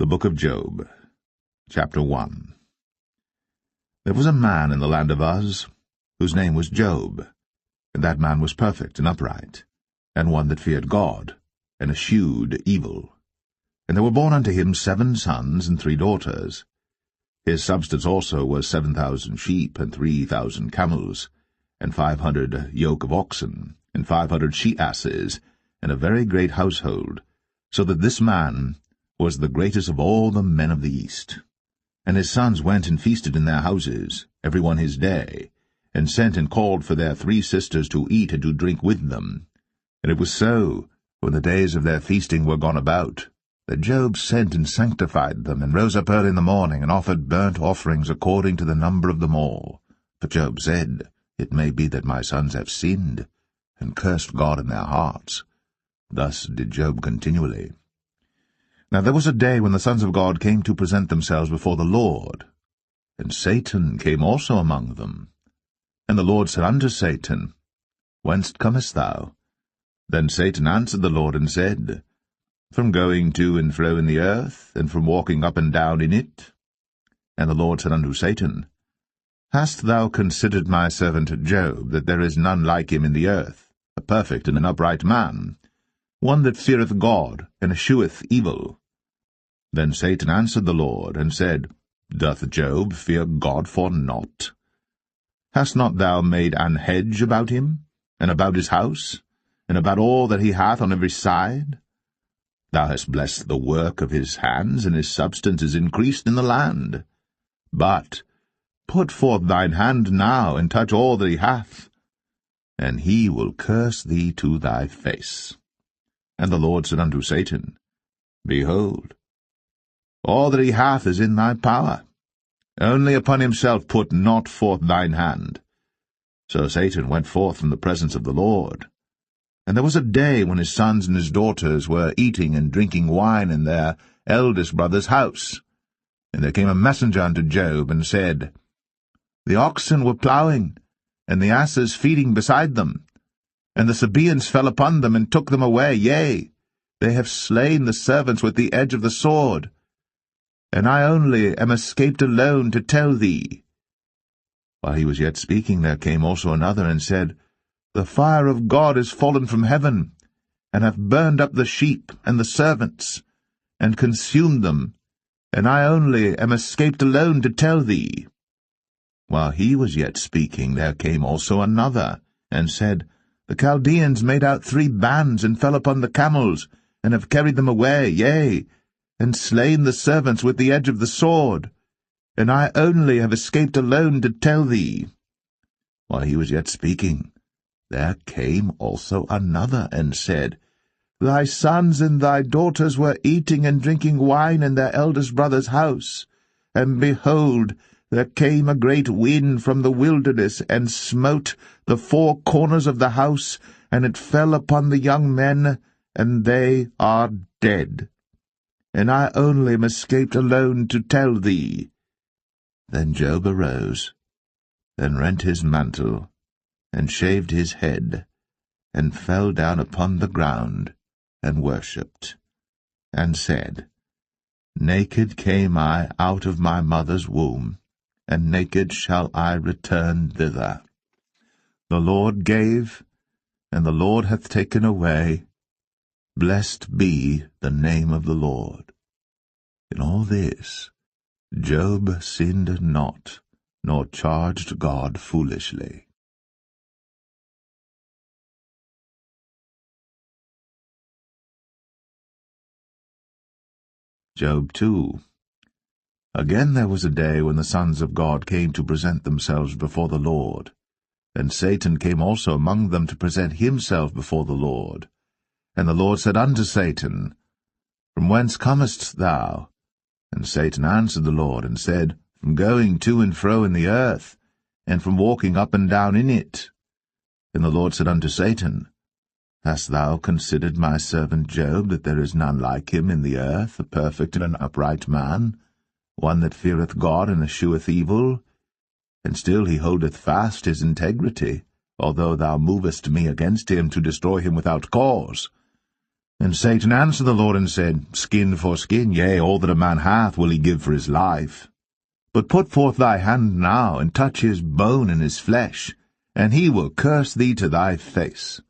The Book of Job, Chapter 1. There was a man in the land of Uz, whose name was Job, and that man was perfect and upright, and one that feared God, and eschewed evil. And there were born unto him 7 sons and 3 daughters. His substance also was 7,000 sheep, and 3,000 camels, and 500 yoke of oxen, and 500 she-asses, and a very great household, so that this man was the greatest of all the men of the East. And his sons went and feasted in their houses, every one his day, and sent and called for their 3 sisters to eat and to drink with them. And it was so, when the days of their feasting were gone about, that Job sent and sanctified them, and rose up early in the morning, and offered burnt offerings according to the number of them all. For Job said, It may be that my sons have sinned, and cursed God in their hearts. Thus did Job continually. Now there was a day when the sons of God came to present themselves before the Lord, and Satan came also among them. And the Lord said unto Satan, Whence comest thou? Then Satan answered the Lord and said, From going to and fro in the earth, and from walking up and down in it. And the Lord said unto Satan, Hast thou considered my servant Job, that there is none like him in the earth, a perfect and an upright man, one that feareth God, and escheweth evil? Then Satan answered the Lord, and said, Doth Job fear God for naught? Hast not thou made an hedge about him, and about his house, and about all that he hath on every side? Thou hast blessed the work of his hands, and his substance is increased in the land. But put forth thine hand now, and touch all that he hath, and he will curse thee to thy face. And the Lord said unto Satan, Behold, all that he hath is in thy power. Only upon himself put not forth thine hand. So Satan went forth from the presence of the Lord. And there was a day when his sons and his daughters were eating and drinking wine in their eldest brother's house. And there came a messenger unto Job, and said, The oxen were ploughing, and the asses feeding beside them. And the Sabaeans fell upon them, and took them away. Yea, they have slain the servants with the edge of the sword. And I only am escaped alone to tell thee. While he was yet speaking, there came also another, and said, The fire of God is fallen from heaven, and hath burned up the sheep and the servants, and consumed them, and I only am escaped alone to tell thee. While he was yet speaking, there came also another, and said, The Chaldeans made out 3 bands, and fell upon the camels, and have carried them away, yea, and slain the servants with the edge of the sword, and I only have escaped alone to tell thee. While he was yet speaking, there came also another, and said, Thy sons and thy daughters were eating and drinking wine in their eldest brother's house, and behold, there came a great wind from the wilderness, and smote the 4 corners of the house, and it fell upon the young men, and they are dead. And I only am escaped alone to tell thee. Then Job arose, and rent his mantle, and shaved his head, and fell down upon the ground, and worshipped, and said, Naked came I out of my mother's womb, and naked shall I return thither. The Lord gave, and the Lord hath taken away. Blessed be the name of the Lord. In all this, Job sinned not, nor charged God foolishly. Job 2. Again there was a day when the sons of God came to present themselves before the Lord. And Satan came also among them to present himself before the Lord. And the Lord said unto Satan, From whence comest thou? And Satan answered the Lord, and said, From going to and fro in the earth, and from walking up and down in it. And the Lord said unto Satan, Hast thou considered my servant Job, that there is none like him in the earth, a perfect and an upright man, one that feareth God and escheweth evil? And still he holdeth fast his integrity, although thou movest me against him to destroy him without cause. And Satan answered the Lord and said, Skin for skin, yea, all that a man hath will he give for his life. But put forth thy hand now, and touch his bone and his flesh, and he will curse thee to thy face.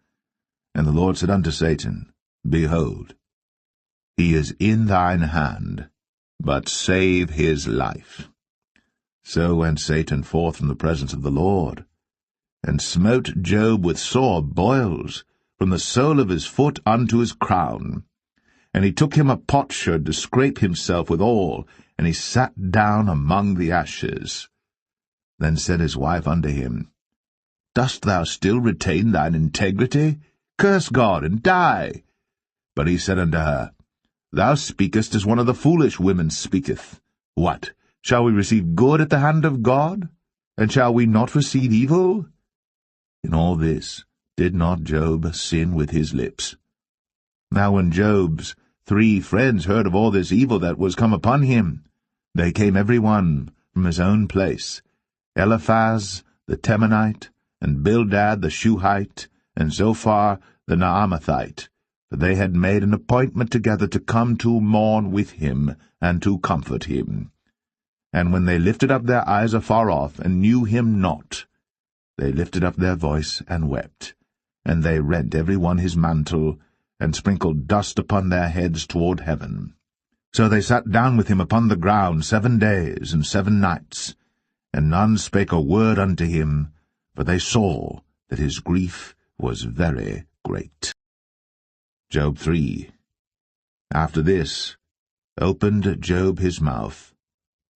And the Lord said unto Satan, Behold, he is in thine hand, but save his life. So went Satan forth from the presence of the Lord, and smote Job with sore boils, from the sole of his foot unto his crown. And he took him a potsherd to scrape himself withal, and he sat down among the ashes. Then said his wife unto him, Dost thou still retain thine integrity? Curse God, and die. But he said unto her, Thou speakest as one of the foolish women speaketh. What, shall we receive good at the hand of God? And shall we not receive evil? In all this did not Job sin with his lips. Now when Job's 3 friends heard of all this evil that was come upon him, they came every one from his own place, Eliphaz the Temanite, and Bildad the Shuhite, and Zophar the Naamathite, for they had made an appointment together to come to mourn with him, and to comfort him. And when they lifted up their eyes afar off, and knew him not, they lifted up their voice and wept. And they rent every one his mantle, and sprinkled dust upon their heads toward heaven. So they sat down with him upon the ground 7 days and 7 nights, and none spake a word unto him, for they saw that his grief was very great. Job 3. After this opened Job his mouth,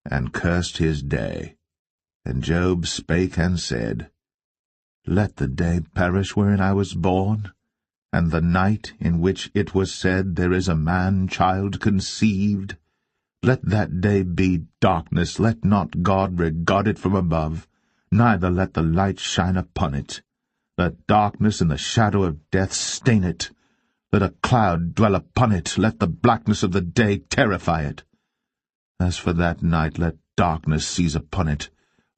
and cursed his day. And Job spake and said, Let the day perish wherein I was born, and the night in which it was said, There is a man-child conceived. Let that day be darkness, let not God regard it from above, neither let the light shine upon it. Let darkness and the shadow of death stain it. Let a cloud dwell upon it, let the blackness of the day terrify it. As for that night, let darkness seize upon it.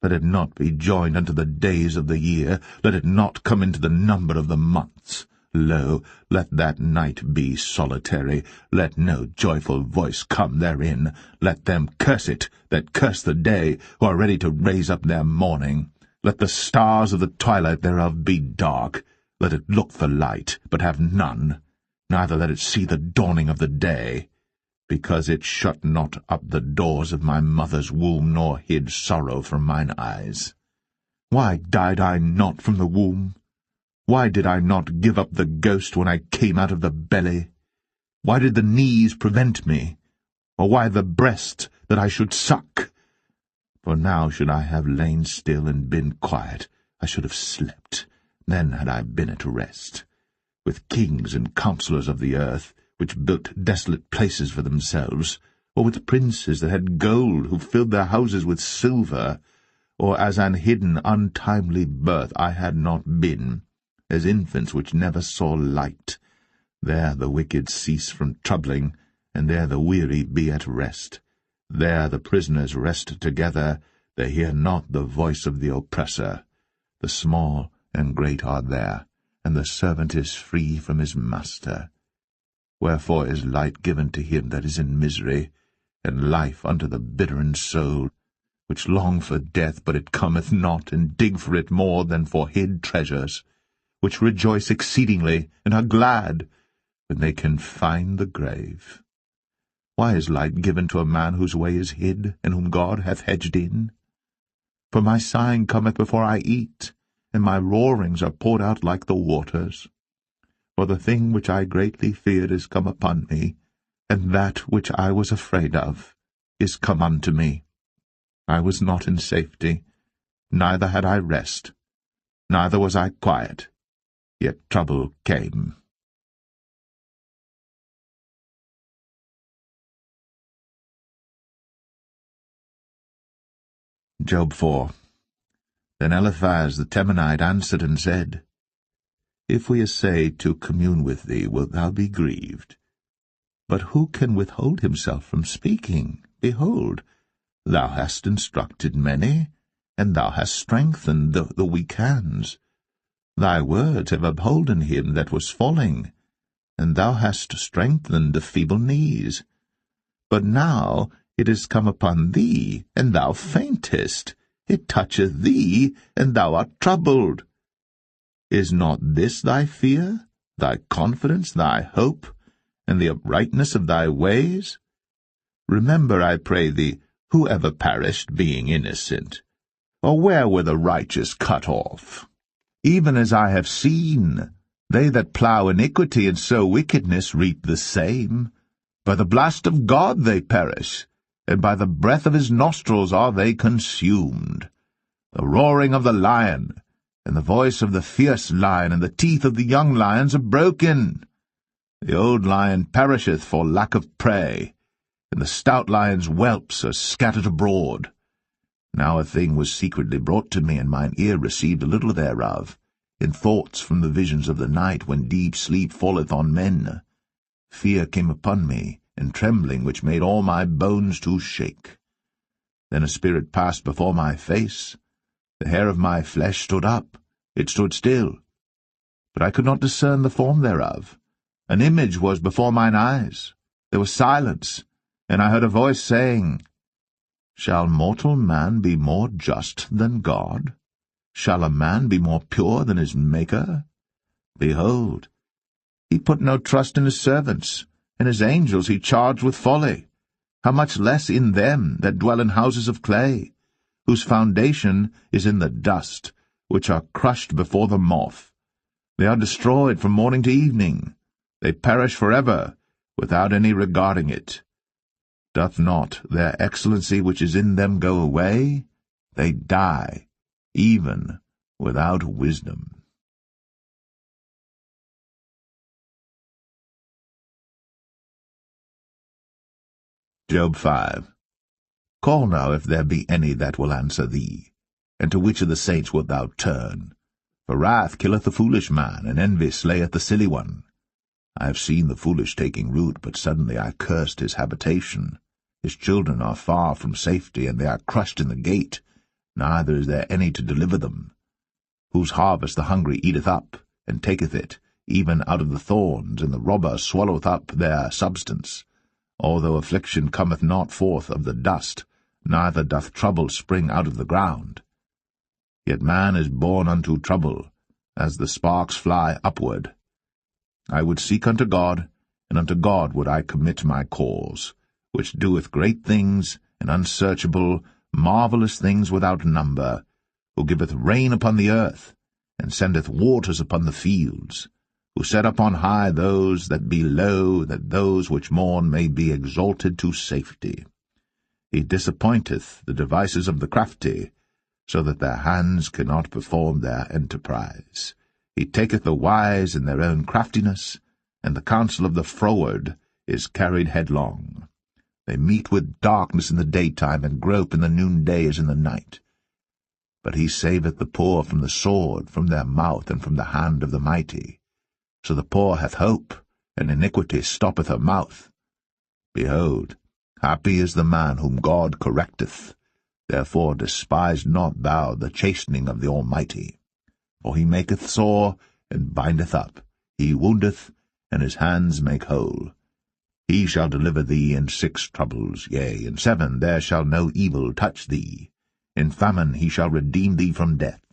Let it not be joined unto the days of the year, let it not come into the number of the months. Lo, let that night be solitary, let no joyful voice come therein. Let them curse it that curse the day, who are ready to raise up their mourning. Let the stars of the twilight thereof be dark. Let it look for light, but have none, neither let it see the dawning of the day. Because it shut not up the doors of my mother's womb, nor hid sorrow from mine eyes. Why died I not from the womb? Why did I not give up the ghost when I came out of the belly? Why did the knees prevent me? Or why the breast, that I should suck? For now should I have lain still and been quiet, I should have slept, then had I been at rest. With kings and counsellors of the earth, which built desolate places for themselves, or with princes that had gold, who filled their houses with silver, or as an hidden untimely birth I had not been, as infants which never saw light. There the wicked cease from troubling, and there the weary be at rest. There the prisoners rest together, they hear not the voice of the oppressor. The small and great are there, and the servant is free from his master. Wherefore is light given to him that is in misery, and life unto the bitter in soul, which long for death, but it cometh not, and dig for it more than for hid treasures, which rejoice exceedingly, and are glad, when they can find the grave. Why is light given to a man whose way is hid, and whom God hath hedged in? For my sighing cometh before I eat, and my roarings are poured out like the waters. For the thing which I greatly feared is come upon me, and that which I was afraid of is come unto me. I was not in safety, neither had I rest, neither was I quiet, yet trouble came. Job 4. Then Eliphaz the Temanite answered and said, If we essay to commune with thee, wilt thou be grieved? But who can withhold himself from speaking? Behold, thou hast instructed many, and thou hast strengthened the weak hands. Thy words have upholden him that was falling. and thou hast strengthened feeble knees. But now it is come upon thee, and thou faintest. It toucheth thee, and thou art troubled. Is not this thy fear, thy confidence, thy hope, and the uprightness of thy ways? Remember, I pray thee, who ever perished, being innocent? Or where were the righteous cut off? Even as I have seen, they that plough iniquity and sow wickedness reap the same. By the blast of God they perish, and by the breath of his nostrils are they consumed. The roaring of the lion, and the voice of the fierce lion, and the teeth of the young lions are broken. The old lion perisheth for lack of prey, and the stout lion's whelps are scattered abroad. Now a thing was secretly brought to me, and mine ear received a little thereof, in thoughts from the visions of the night, when deep sleep falleth on men. Fear came upon me, and trembling, which made all my bones to shake. Then a spirit passed before my face. The hair of my flesh stood up, it stood still. But I could not discern the form thereof. An image was before mine eyes. There was silence, and I heard a voice saying, Shall mortal man be more just than God? Shall a man be more pure than his Maker? Behold, he put no trust in his servants, and his angels he charged with folly. How much less in them that dwell in houses of clay, whose foundation is in the dust, which are crushed before the moth. They are destroyed from morning to evening. They perish forever, without any regarding it. Doth not their excellency which is in them go away? They die, even without wisdom. Job 5. Call now if there be any that will answer thee, and to which of the saints wilt thou turn? For wrath killeth the foolish man, and envy slayeth the silly one. I have seen the foolish taking root, but suddenly I cursed his habitation. His children are far from safety, and they are crushed in the gate, neither is there any to deliver them. Whose harvest the hungry eateth up, and taketh it, even out of the thorns, and the robber swalloweth up their substance. Although affliction cometh not forth of the dust, neither doth trouble spring out of the ground. Yet man is born unto trouble, as the sparks fly upward. I would seek unto God, and unto God would I commit my cause, which doeth great things, and unsearchable, marvellous things without number, who giveth rain upon the earth, and sendeth waters upon the fields, who set up on high those that be low, that those which mourn may be exalted to safety. He disappointeth the devices of the crafty, so that their hands cannot perform their enterprise. He taketh the wise in their own craftiness, and the counsel of the froward is carried headlong. They meet with darkness in the daytime, and grope in the noonday as in the night. But he saveth the poor from the sword, from their mouth, and from the hand of the mighty. So the poor hath hope, and iniquity stoppeth her mouth. Behold, happy is the man whom God correcteth. Therefore despise not thou the chastening of the Almighty. For he maketh sore, and bindeth up. He woundeth, and his hands make whole. He shall deliver thee in 6 troubles, yea, in 7 there shall no evil touch thee. In famine he shall redeem thee from death,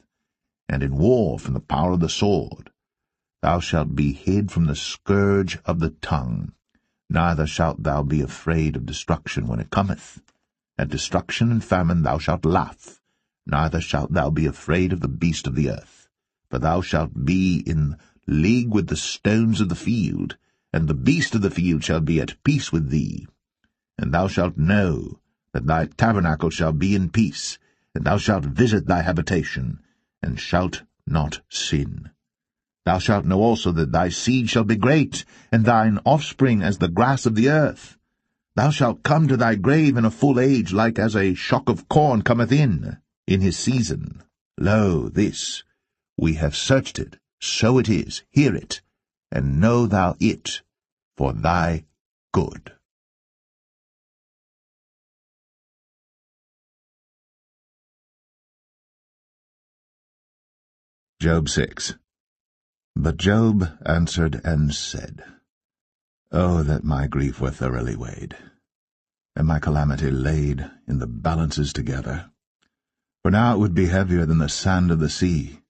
and in war from the power of the sword. Thou shalt be hid from the scourge of the tongue, neither shalt thou be afraid of destruction when it cometh. At destruction and famine thou shalt laugh, neither shalt thou be afraid of the beast of the earth. For thou shalt be in league with the stones of the field, and the beast of the field shall be at peace with thee. And thou shalt know that thy tabernacle shall be in peace, and thou shalt visit thy habitation, and shalt not sin. Thou shalt know also that thy seed shall be great, and thine offspring as the grass of the earth. Thou shalt come to thy grave in a full age, like as a shock of corn cometh in his season. Lo, this, we have searched it, so it is, hear it, and know thou it for thy good. Job 6. But Job answered and said, Oh, that my grief were thoroughly weighed, and my calamity laid in the balances together. For now it would be heavier than the sand of the sea.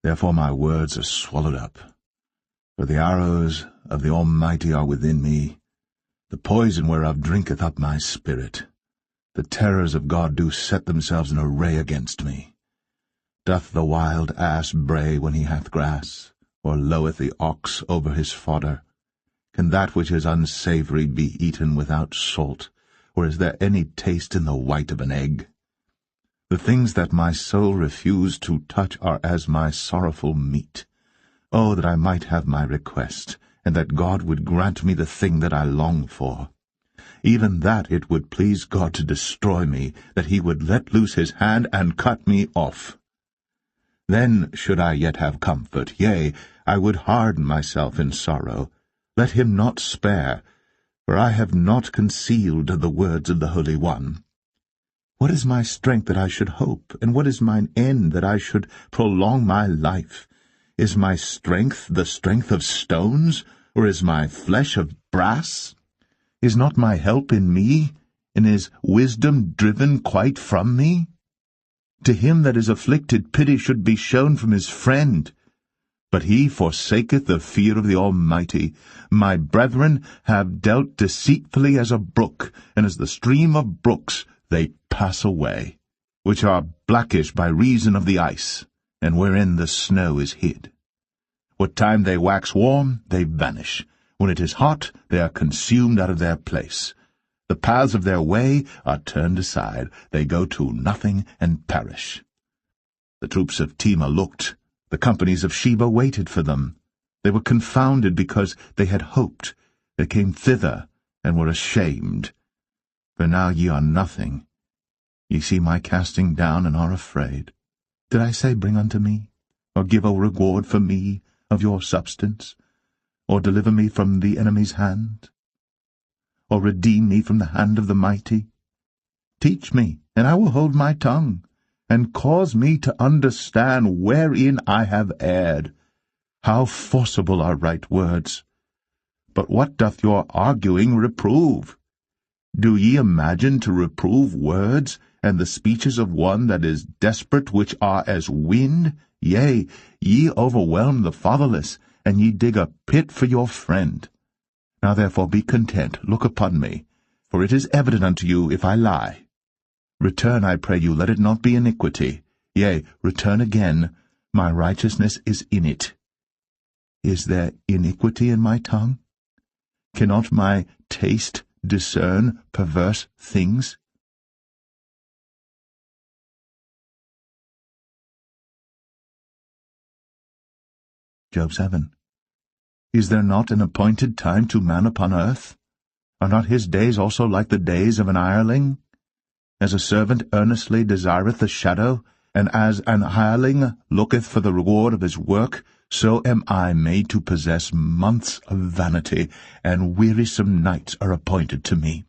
Therefore my words are swallowed up. For the arrows of the Almighty are within me, the poison whereof drinketh up my spirit. The terrors of God do set themselves in array against me. Doth the wild ass bray when he hath grass, or loweth the ox over his fodder? Can that which is unsavoury be eaten without salt, or is there any taste in the white of an egg? The things that my soul refused to touch are as my sorrowful meat. Oh, that I might have my request, and that God would grant me the thing that I long for. Even that it would please God to destroy me, that he would let loose his hand and cut me off. Then should I yet have comfort, yea, I would harden myself in sorrow. Let him not spare, for I have not concealed the words of the Holy One. What is my strength that I should hope, and what is mine end that I should prolong my life? Is my strength the strength of stones, or is my flesh of brass? Is not my help in me, and is wisdom driven quite from me? To him that is afflicted pity should be shown from his friend. But he forsaketh the fear of the Almighty. My brethren have dealt deceitfully as a brook, and as the stream of brooks they pass away, which are blackish by reason of the ice, and wherein the snow is hid. What time they wax warm, they vanish. When it is hot, they are consumed out of their place. The paths of their way are turned aside. They go to nothing and perish. The troops of Tema looked. The companies of Sheba waited for them. They were confounded because they had hoped. They came thither and were ashamed. For now ye are nothing. Ye see my casting down and are afraid. Did I say, Bring unto me, or give a reward for me of your substance, or deliver me from the enemy's hand, or redeem me from the hand of the mighty? Teach me, and I will hold my tongue, and cause me to understand wherein I have erred. How forcible are right words! But what doth your arguing reprove? Do ye imagine to reprove words, and the speeches of one that is desperate, which are as wind? Yea, ye overwhelm the fatherless, and ye dig a pit for your friend. Now therefore be content, look upon me, for it is evident unto you if I lie. Return, I pray you, let it not be iniquity. Yea, return again, my righteousness is in it. Is there iniquity in my tongue? Cannot my taste discern perverse things? Job 7. Is there not an appointed time to man upon earth? Are not his days also like the days of an hireling? As a servant earnestly desireth the shadow, and as an hireling looketh for the reward of his work, so am I made to possess months of vanity, and wearisome nights are appointed to me.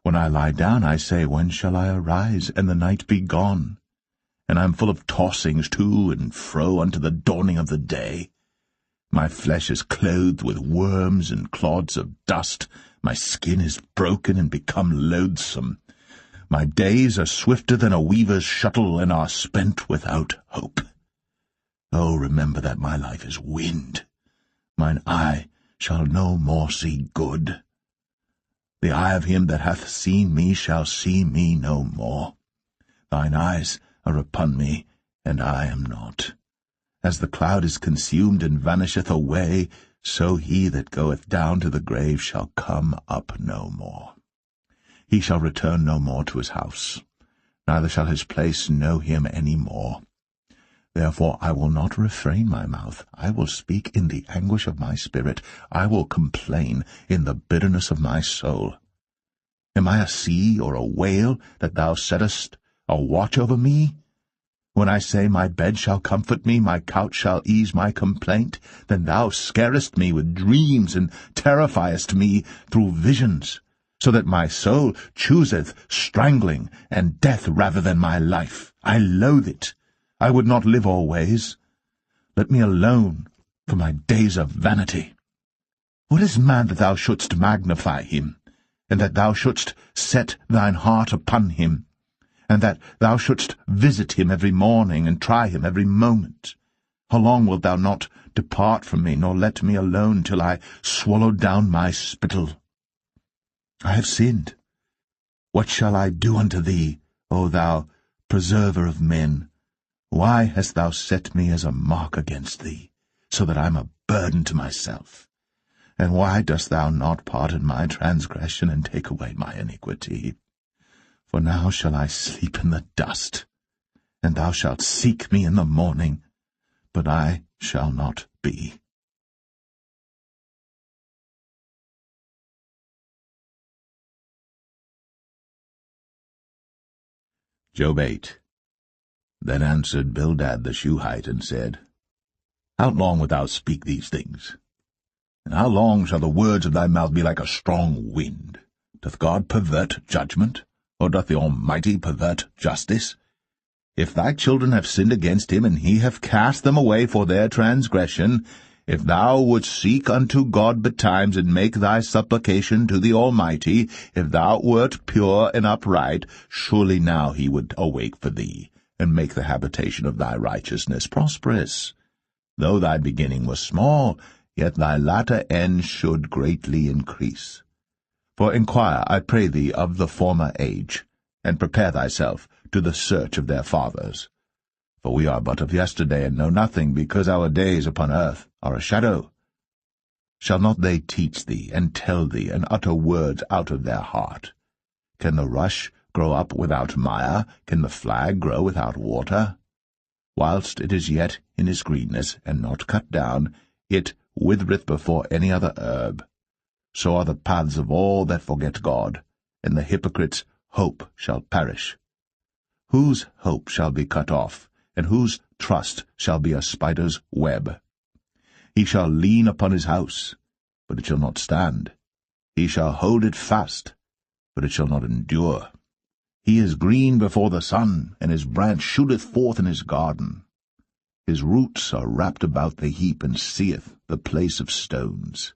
When I lie down, I say, When shall I arise, and the night be gone? And I am full of tossings to and fro unto the dawning of the day. My flesh is clothed with worms and clods of dust. My skin is broken and become loathsome. My days are swifter than a weaver's shuttle, and are spent without hope. Oh, remember that my life is wind. Mine eye shall no more see good. The eye of him that hath seen me shall see me no more. Thine eyes are upon me, and I am not. As the cloud is consumed and vanisheth away, so he that goeth down to the grave shall come up no more. He shall return no more to his house, neither shall his place know him any more. Therefore I will not refrain my mouth. I will speak in the anguish of my spirit. I will complain in the bitterness of my soul. Am I a sea or a whale, that thou settest a watch over me? When I say, My bed shall comfort me, my couch shall ease my complaint, then thou scarest me with dreams, and terrifiest me through visions, so that my soul chooseth strangling and death rather than my life. I loathe it. I would not live always. Let me alone, for my days are vanity. What is man that thou shouldst magnify him, and that thou shouldst set thine heart upon him, and that thou shouldst visit him every morning, and try him every moment? How long wilt thou not depart from me, nor let me alone till I swallow down my spittle? I have sinned. What shall I do unto thee, O thou preserver of men? Why hast thou set me as a mark against thee, so that I am a burden to myself? And why dost thou not pardon my transgression, and take away my iniquity? For now shall I sleep in the dust, and thou shalt seek me in the morning, but I shall not be. Job 8. Then answered Bildad the Shuhite, and said, How long wilt thou speak these things? And how long shall the words of thy mouth be like a strong wind? Doth God pervert judgment, or doth the Almighty pervert justice? If thy children have sinned against him, and he have cast them away for their transgression, if thou wouldst seek unto God betimes, and make thy supplication to the Almighty, if thou wert pure and upright, surely now he would awake for thee, and make the habitation of thy righteousness prosperous. Though thy beginning was small, yet thy latter end should greatly increase. For inquire, I pray thee, of the former age, and prepare thyself to the search of their fathers. For we are but of yesterday, and know nothing, because our days upon earth are a shadow. Shall not they teach thee, and tell thee, and utter words out of their heart? Can the rush grow up without mire? Can the flag grow without water? Whilst it is yet in his greenness, and not cut down, it withereth before any other herb. So are the paths of all that forget God, and the hypocrite's hope shall perish. Whose hope shall be cut off, and whose trust shall be a spider's web? He shall lean upon his house, but it shall not stand. He shall hold it fast, but it shall not endure. He is green before the sun, and his branch shooteth forth in his garden. His roots are wrapped about the heap, and seeth the place of stones.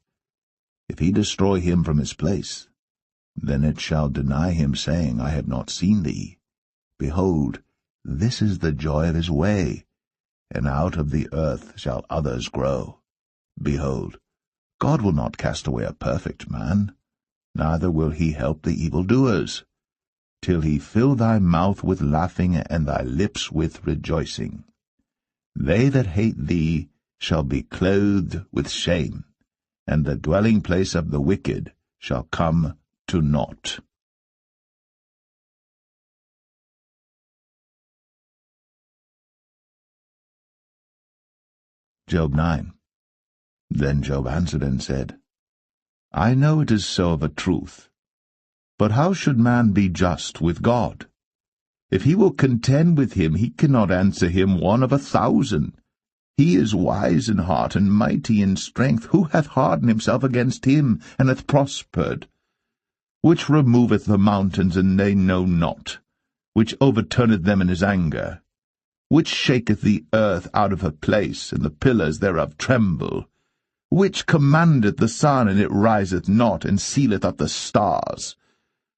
If he destroy him from his place, then it shall deny him, saying, I have not seen thee. Behold, this is the joy of his way, and out of the earth shall others grow. Behold, God will not cast away a perfect man, neither will he help the evildoers, till he fill thy mouth with laughing, and thy lips with rejoicing. They that hate thee shall be clothed with shame, and the dwelling place of the wicked shall come to naught. Job 9. Then Job answered and said, I know it is so of a truth. But how should man be just with God? If he will contend with him, he cannot answer him 1 of 1,000. He is wise in heart, and mighty in strength. Who hath hardened himself against him, and hath prospered? Which removeth the mountains, and they know not? Which overturneth them in his anger? Which shaketh the earth out of her place, and the pillars thereof tremble? Which commandeth the sun, and it riseth not, and sealeth up the stars?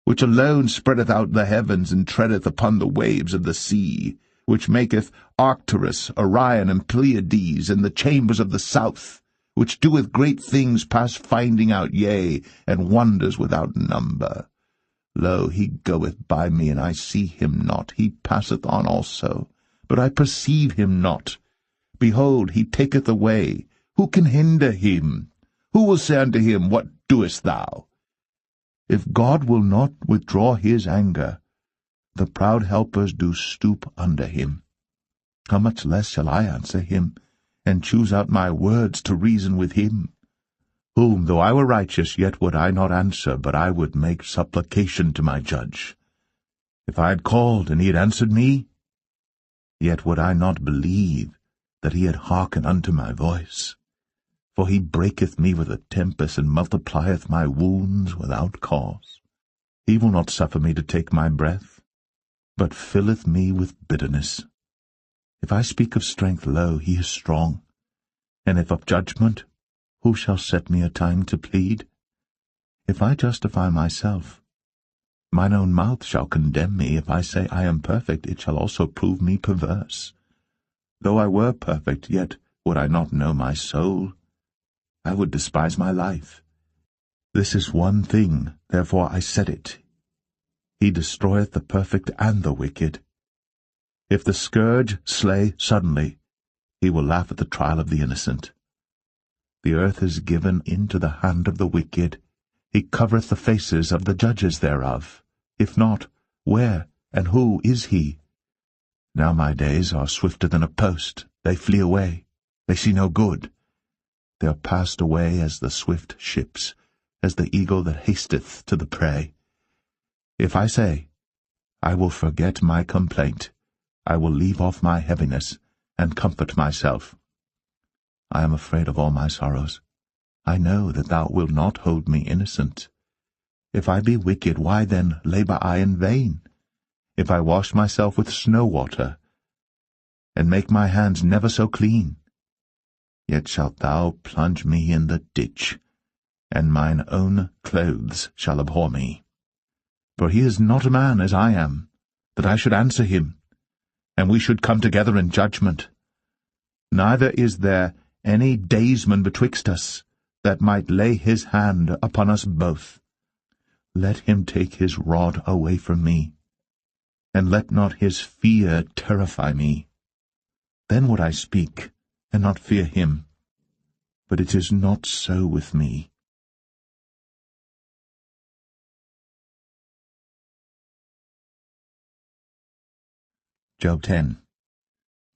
Which alone spreadeth out the heavens, and treadeth upon the waves of the sea? Which maketh Arcturus, Orion, and Pleiades, and the chambers of the south? Which doeth great things past finding out, yea, and wonders without number? Lo, he goeth by me, and I see him not. He passeth on also, but I perceive him not. Behold, he taketh away. Who can hinder him? Who will say unto him, What doest thou? If God will not withdraw his anger, the proud helpers do stoop under him. How much less shall I answer him, and choose out my words to reason with him? Whom, though I were righteous, yet would I not answer, but I would make supplication to my judge. If I had called, and he had answered me, yet would I not believe that he had hearkened unto my voice. For he breaketh me with a tempest, and multiplieth my wounds without cause. He will not suffer me to take my breath, but filleth me with bitterness. If I speak of strength, lo, he is strong. And if of judgment, who shall set me a time to plead? If I justify myself, mine own mouth shall condemn me. If I say I am perfect, it shall also prove me perverse. Though I were perfect, yet would I not know my soul. I would despise my life. This is one thing, therefore I said it. He destroyeth the perfect and the wicked. If the scourge slay suddenly, he will laugh at the trial of the innocent. The earth is given into the hand of the wicked. He covereth the faces of the judges thereof. If not, where and who is he? Now my days are swifter than a post. They flee away. They see no good. They are passed away as the swift ships, as the eagle that hasteth to the prey. If I say, I will forget my complaint, I will leave off my heaviness, and comfort myself. I am afraid of all my sorrows. I know that thou wilt not hold me innocent. If I be wicked, why then labour I in vain? If I wash myself with snow water, and make my hands never so clean, yet shalt thou plunge me in the ditch, and mine own clothes shall abhor me. For he is not a man as I am, that I should answer him, and we should come together in judgment. Neither is there any daysman betwixt us, that might lay his hand upon us both. Let him take his rod away from me, and let not his fear terrify me. Then would I speak, and not fear him. But it is not so with me. Job 10.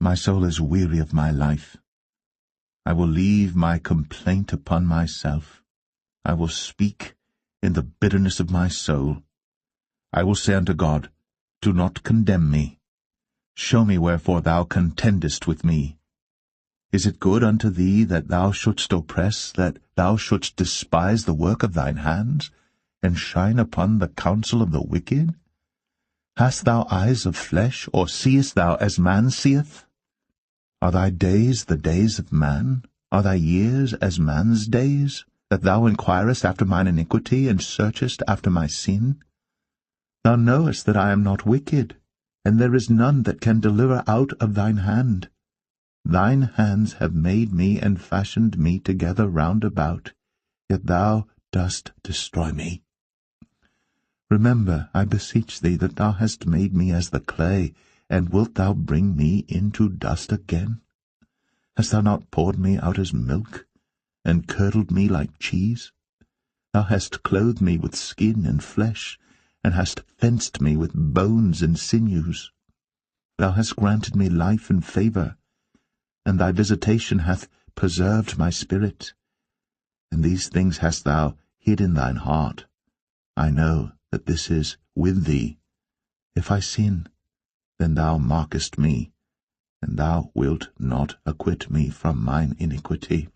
My soul is weary of my life. I will leave my complaint upon myself. I will speak in the bitterness of my soul. I will say unto God, do not condemn me. Show me wherefore thou contendest with me. Is it good unto thee that thou shouldst oppress, that thou shouldst despise the work of thine hands, and shine upon the counsel of the wicked? Hast thou eyes of flesh, or seest thou as man seeth? Are thy days the days of man? Are thy years as man's days, that thou inquirest after mine iniquity, and searchest after my sin? Thou knowest that I am not wicked, and there is none that can deliver out of thine hand. Thine hands have made me and fashioned me together round about, yet thou dost destroy me. Remember, I beseech thee, that thou hast made me as the clay, and wilt thou bring me into dust again? Hast thou not poured me out as milk, and curdled me like cheese? Thou hast clothed me with skin and flesh, and hast fenced me with bones and sinews. Thou hast granted me life and favour, and thy visitation hath preserved my spirit. And these things hast thou hid in thine heart. I know that this is with thee. If I sin, then thou markest me, and thou wilt not acquit me from mine iniquity.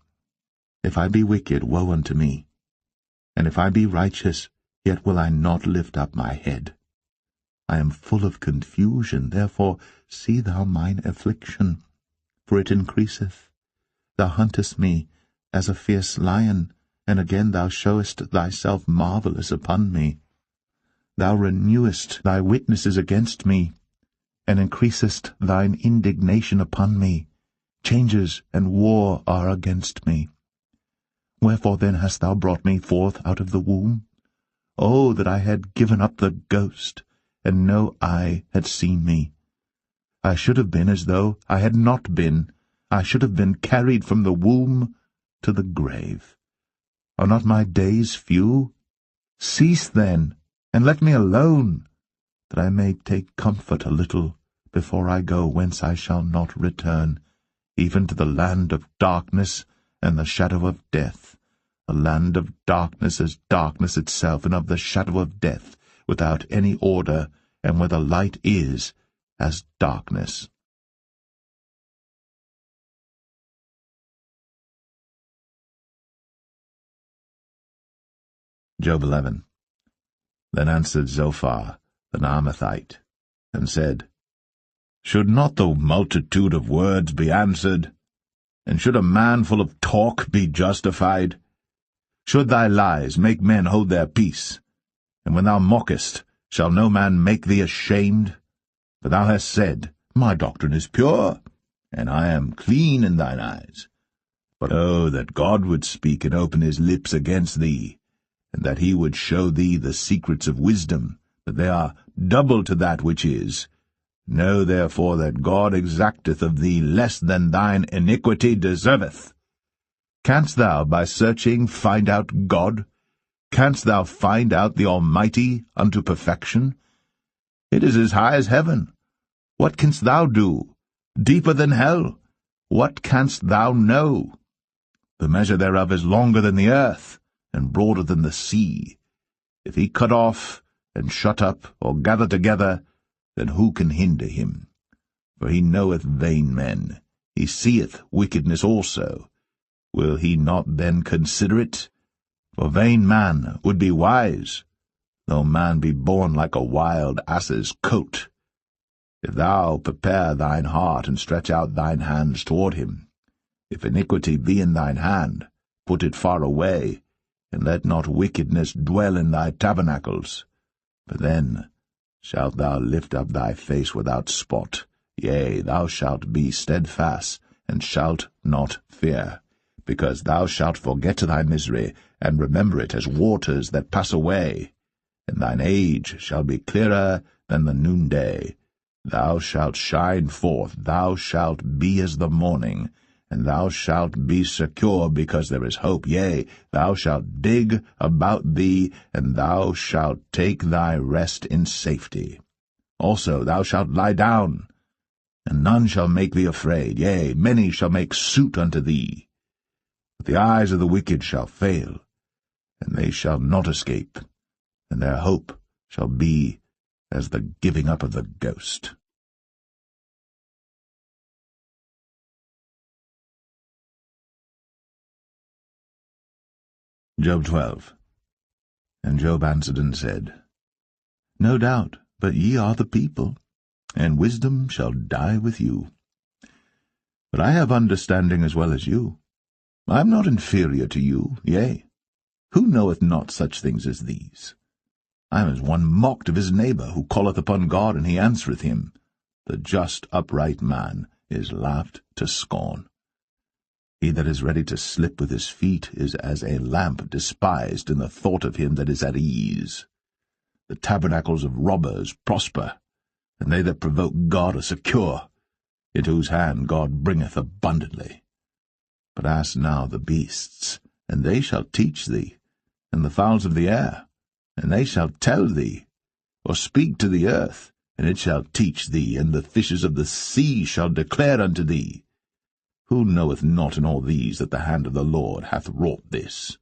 If I be wicked, woe unto me. And if I be righteous, yet will I not lift up my head. I am full of confusion, therefore see thou mine affliction, for it increaseth. Thou huntest me as a fierce lion, and again thou showest thyself marvellous upon me. Thou renewest thy witnesses against me, and increasest thine indignation upon me. Changes and war are against me. Wherefore then hast thou brought me forth out of the womb? Oh, that I had given up the ghost, and no eye had seen me. I should have been as though I had not been. I should have been carried from the womb to the grave. Are not my days few? Cease then, and let me alone, that I may take comfort a little, before I go whence I shall not return, even to the land of darkness and the shadow of death, a land of darkness as darkness itself, and of the shadow of death, without any order, and where the light is as darkness. Job 11. Then answered Zophar the Naamathite, and said, Should not the multitude of words be answered? And should a man full of talk be justified? Should thy lies make men hold their peace? And when thou mockest, shall no man make thee ashamed? For thou hast said, My doctrine is pure, and I am clean in thine eyes. But oh, that God would speak and open his lips against thee, and that he would show thee the secrets of wisdom, that they are double to that which is. Know therefore that God exacteth of thee less than thine iniquity deserveth. Canst thou by searching find out God? Canst thou find out the Almighty unto perfection? It is as high as heaven. What canst thou do? Deeper than hell. What canst thou know? The measure thereof is longer than the earth, and broader than the sea. If he cut off, and shut up, or gather together, then who can hinder him? For he knoweth vain men, he seeth wickedness also. Will he not then consider it? For vain man would be wise, though man be born like a wild ass's coat. If thou prepare thine heart, and stretch out thine hands toward him, if iniquity be in thine hand, put it far away, and let not wickedness dwell in thy tabernacles. For then shalt thou lift up thy face without spot, yea, thou shalt be steadfast, and shalt not fear, because thou shalt forget thy misery, and remember it as waters that pass away. And thine age shall be clearer than the noonday. Thou shalt shine forth, thou shalt be as the morning, and thou shalt be secure, because there is hope. Yea, thou shalt dig about thee, and thou shalt take thy rest in safety. Also thou shalt lie down, and none shall make thee afraid. Yea, many shall make suit unto thee. But the eyes of the wicked shall fail, and they shall not escape, and their hope shall be as the giving up of the ghost. Job 12. And Job answered and said, No doubt, but ye are the people, and wisdom shall die with you. But I have understanding as well as you. I am not inferior to you, yea, who knoweth not such things as these? I am as one mocked of his neighbour, who calleth upon God, and he answereth him. The just upright man is laughed to scorn. He that is ready to slip with his feet is as a lamp despised in the thought of him that is at ease. The tabernacles of robbers prosper, and they that provoke God are secure, into whose hand God bringeth abundantly. But ask now the beasts, and they shall teach thee, and the fowls of the air, and they shall tell thee, or speak to the earth, and it shall teach thee, and the fishes of the sea shall declare unto thee. Who knoweth not in all these that the hand of the Lord hath wrought this,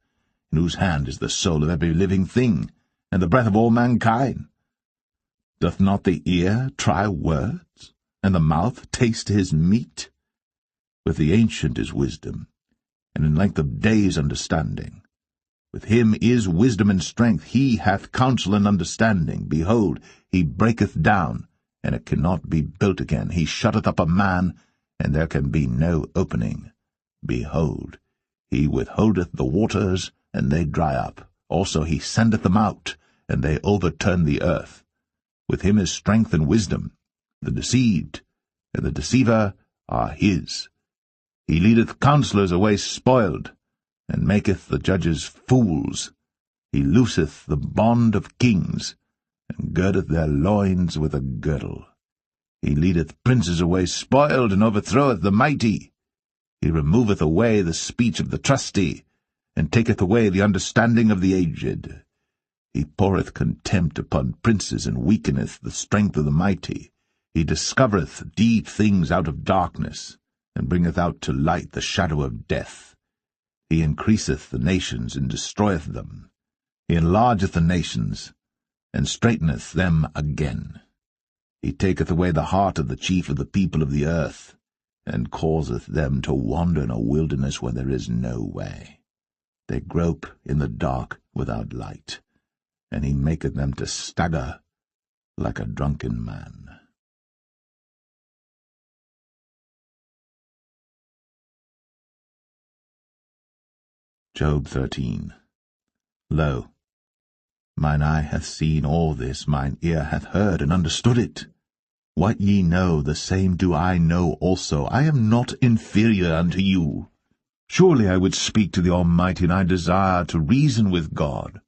in whose hand is the soul of every living thing, and the breath of all mankind? Doth not the ear try words, and the mouth taste his meat? With the ancient is wisdom, and in length of days understanding. With him is wisdom and strength. He hath counsel and understanding. Behold, he breaketh down, and it cannot be built again. He shutteth up a man, and there can be no opening. Behold, he withholdeth the waters, and they dry up. Also he sendeth them out, and they overturn the earth. With him is strength and wisdom. The deceived and the deceiver are his. He leadeth counselors away spoiled, and maketh the judges fools. He looseth the bond of kings, and girdeth their loins with a girdle. He leadeth princes away spoiled, and overthroweth the mighty. He removeth away the speech of the trusty, and taketh away the understanding of the aged. He poureth contempt upon princes, and weakeneth the strength of the mighty. He discovereth deep things out of darkness, and bringeth out to light the shadow of death. He increaseth the nations, and destroyeth them. He enlargeth the nations, and straighteneth them again. He taketh away the heart of the chief of the people of the earth, and causeth them to wander in a wilderness where there is no way. They grope in the dark without light, and he maketh them to stagger like a drunken man. Job 13. Lo, mine eye hath seen all this, mine ear hath heard and understood it. What ye know, the same do I know also. I am not inferior unto you. Surely I would speak to the Almighty, and I desire to reason with God.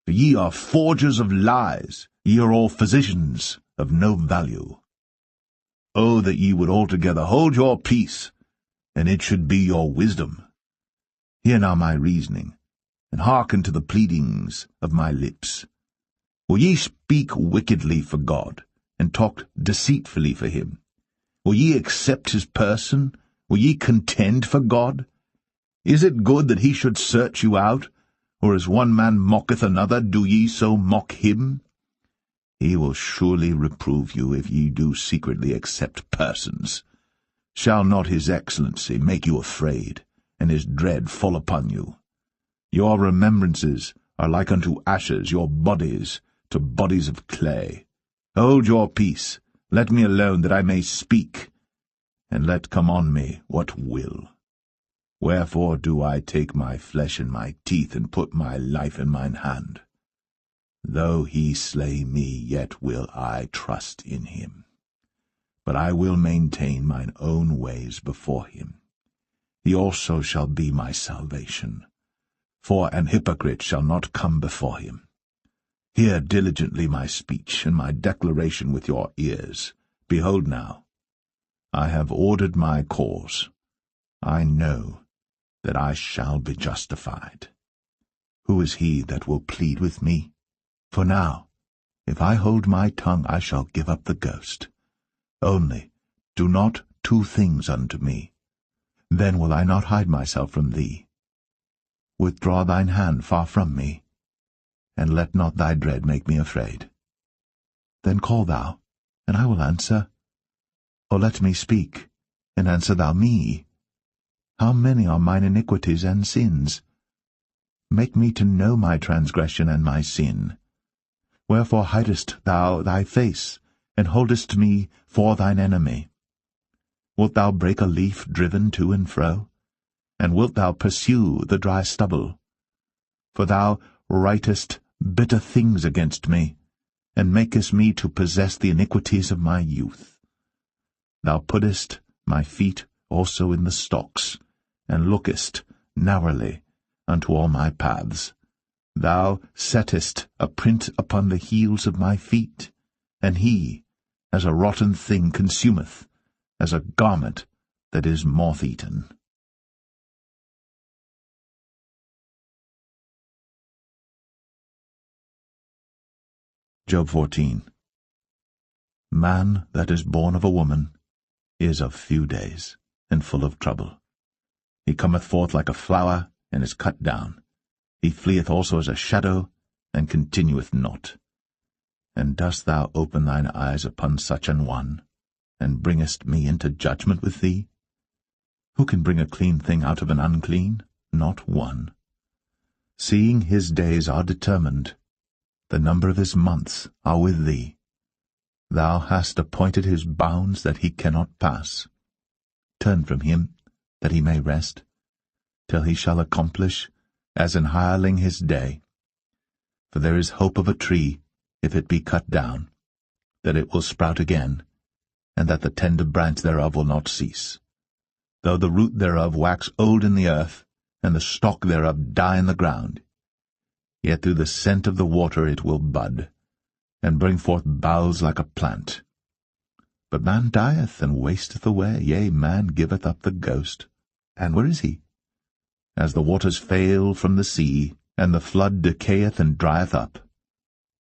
For ye are forgers of lies, ye are all physicians of no value. Oh, that ye would altogether hold your peace, and it should be your wisdom. Hear now my reasoning, and hearken to the pleadings of my lips. Will ye speak wickedly for God, and talk deceitfully for him? Will ye accept his person? Will ye contend for God? Is it good that he should search you out? Or as one man mocketh another, do ye so mock him? He will surely reprove you if ye do secretly accept persons. Shall not his excellency make you afraid, and his dread fall upon you? Your remembrances are like unto ashes, your bodies to bodies of clay. Hold your peace, let me alone, that I may speak, and let come on me what will. Wherefore do I take my flesh in my teeth, and put my life in mine hand? Though he slay me, yet will I trust in him. But I will maintain mine own ways before him. He also shall be my salvation. For an hypocrite shall not come before him. Hear diligently my speech, and my declaration with your ears. Behold now, I have ordered my cause. I know that I shall be justified. Who is he that will plead with me? For now, if I hold my tongue, I shall give up the ghost. Only do not two things unto me. Then will I not hide myself from thee. Withdraw thine hand far from me, and let not thy dread make me afraid. Then call thou, and I will answer. Or let me speak, and answer thou me. How many are mine iniquities and sins? Make me to know my transgression and my sin. Wherefore hidest thou thy face, and holdest me for thine enemy? Wilt thou break a leaf driven to and fro? And wilt thou pursue the dry stubble? For thou writest bitter things against me, and makest me to possess the iniquities of my youth. Thou puttest my feet also in the stocks, and lookest narrowly unto all my paths. Thou settest a print upon the heels of my feet, and he, as a rotten thing, consumeth, as a garment that is moth-eaten. Job 14. Man that is born of a woman is of few days, and full of trouble. He cometh forth like a flower, and is cut down. He fleeth also as a shadow, and continueth not. And dost thou open thine eyes upon such an one, and bringest me into judgment with thee? Who can bring a clean thing out of an unclean? Not one. Seeing his days are determined, the number of his months are with thee. Thou hast appointed his bounds that he cannot pass. Turn from him, that he may rest, till he shall accomplish, as an hireling his day. For there is hope of a tree, if it be cut down, that it will sprout again, and that the tender branch thereof will not cease. Though the root thereof wax old in the earth, and the stalk thereof die in the ground, yet through the scent of the water it will bud, and bring forth boughs like a plant. But man dieth and wasteth away, yea, man giveth up the ghost. And where is he? As the waters fail from the sea, and the flood decayeth and drieth up,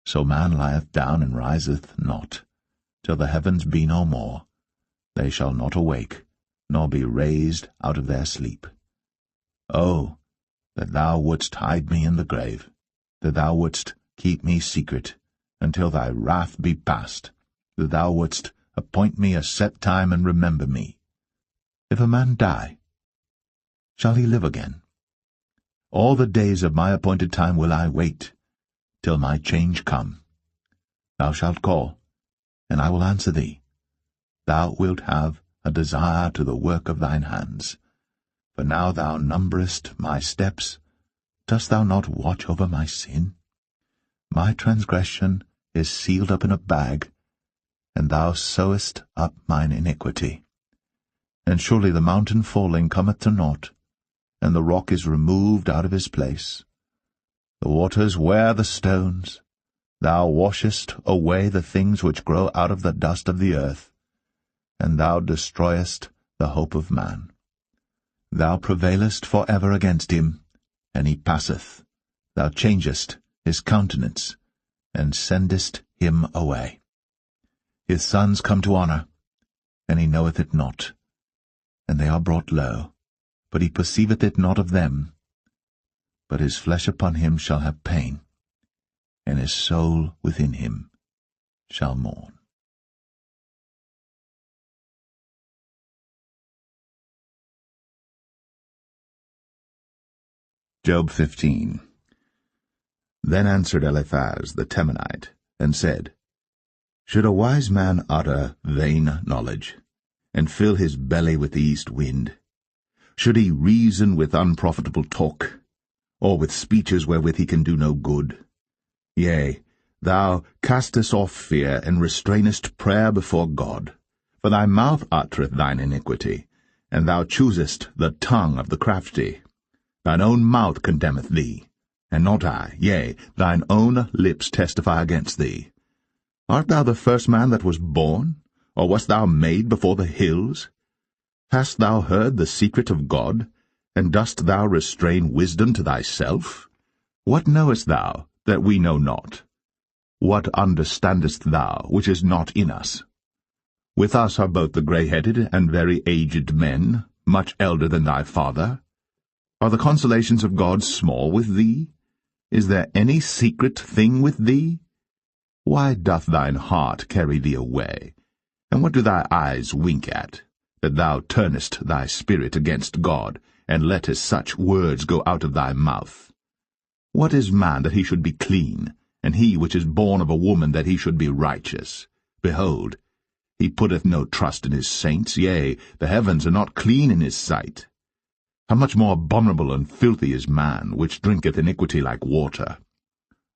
so man lieth down and riseth not, till the heavens be no more. They shall not awake, nor be raised out of their sleep. Oh, that thou wouldst hide me in the grave, that thou wouldst keep me secret, until thy wrath be past, that thou wouldst appoint me a set time and remember me. If a man die, shall he live again? All the days of my appointed time will I wait, till my change come. Thou shalt call, and I will answer thee. Thou wilt have a desire to the work of thine hands. For now thou numberest my steps, Dost thou not watch over my sin? My transgression is sealed up in a bag, and thou sewest up mine iniquity. And surely the mountain falling cometh to naught, and the rock is removed out of his place. The waters wear the stones. Thou washest away the things which grow out of the dust of the earth, and thou destroyest the hope of man. Thou prevailest for ever against him, and he passeth. Thou changest his countenance, and sendest him away. His sons come to honour, and he knoweth it not. And they are brought low, but he perceiveth it not of them. But his flesh upon him shall have pain, and his soul within him shall mourn. Job 15. Then answered Eliphaz the Temanite, and said, Should a wise man utter vain knowledge, and fill his belly with the east wind? Should he reason with unprofitable talk, or with speeches wherewith he can do no good? Yea, thou castest off fear, and restrainest prayer before God. For thy mouth uttereth thine iniquity, and thou choosest the tongue of the crafty. Thine own mouth condemneth thee, and not I, yea, thine own lips testify against thee. Art thou the first man that was born, or wast thou made before the hills? Hast thou heard the secret of God, and dost thou restrain wisdom to thyself? What knowest thou that we know not? What understandest thou which is not in us? With us are both the grey-headed and very aged men, much elder than thy father. Are the consolations of God small with thee? Is there any secret thing with thee? Why doth thine heart carry thee away? And what do thy eyes wink at, that thou turnest thy spirit against God, and lettest such words go out of thy mouth? What is man that he should be clean, and he which is born of a woman that he should be righteous? Behold, he putteth no trust in his saints, yea, the heavens are not clean in his sight. How much more abominable and filthy is man, which drinketh iniquity like water?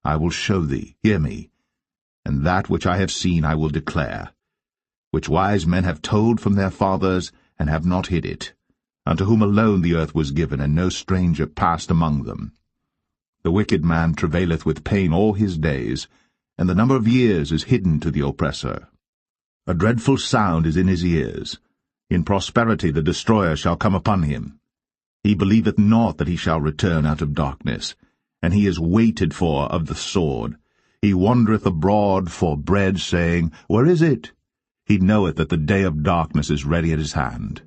I will show thee, hear me, and that which I have seen I will declare, which wise men have told from their fathers, and have not hid it, unto whom alone the earth was given, and no stranger passed among them. The wicked man travaileth with pain all his days, and the number of years is hidden to the oppressor. A dreadful sound is in his ears. In prosperity the destroyer shall come upon him. He believeth not that he shall return out of darkness, and he is waited for of the sword. He wandereth abroad for bread, saying, Where is it? He knoweth that the day of darkness is ready at his hand.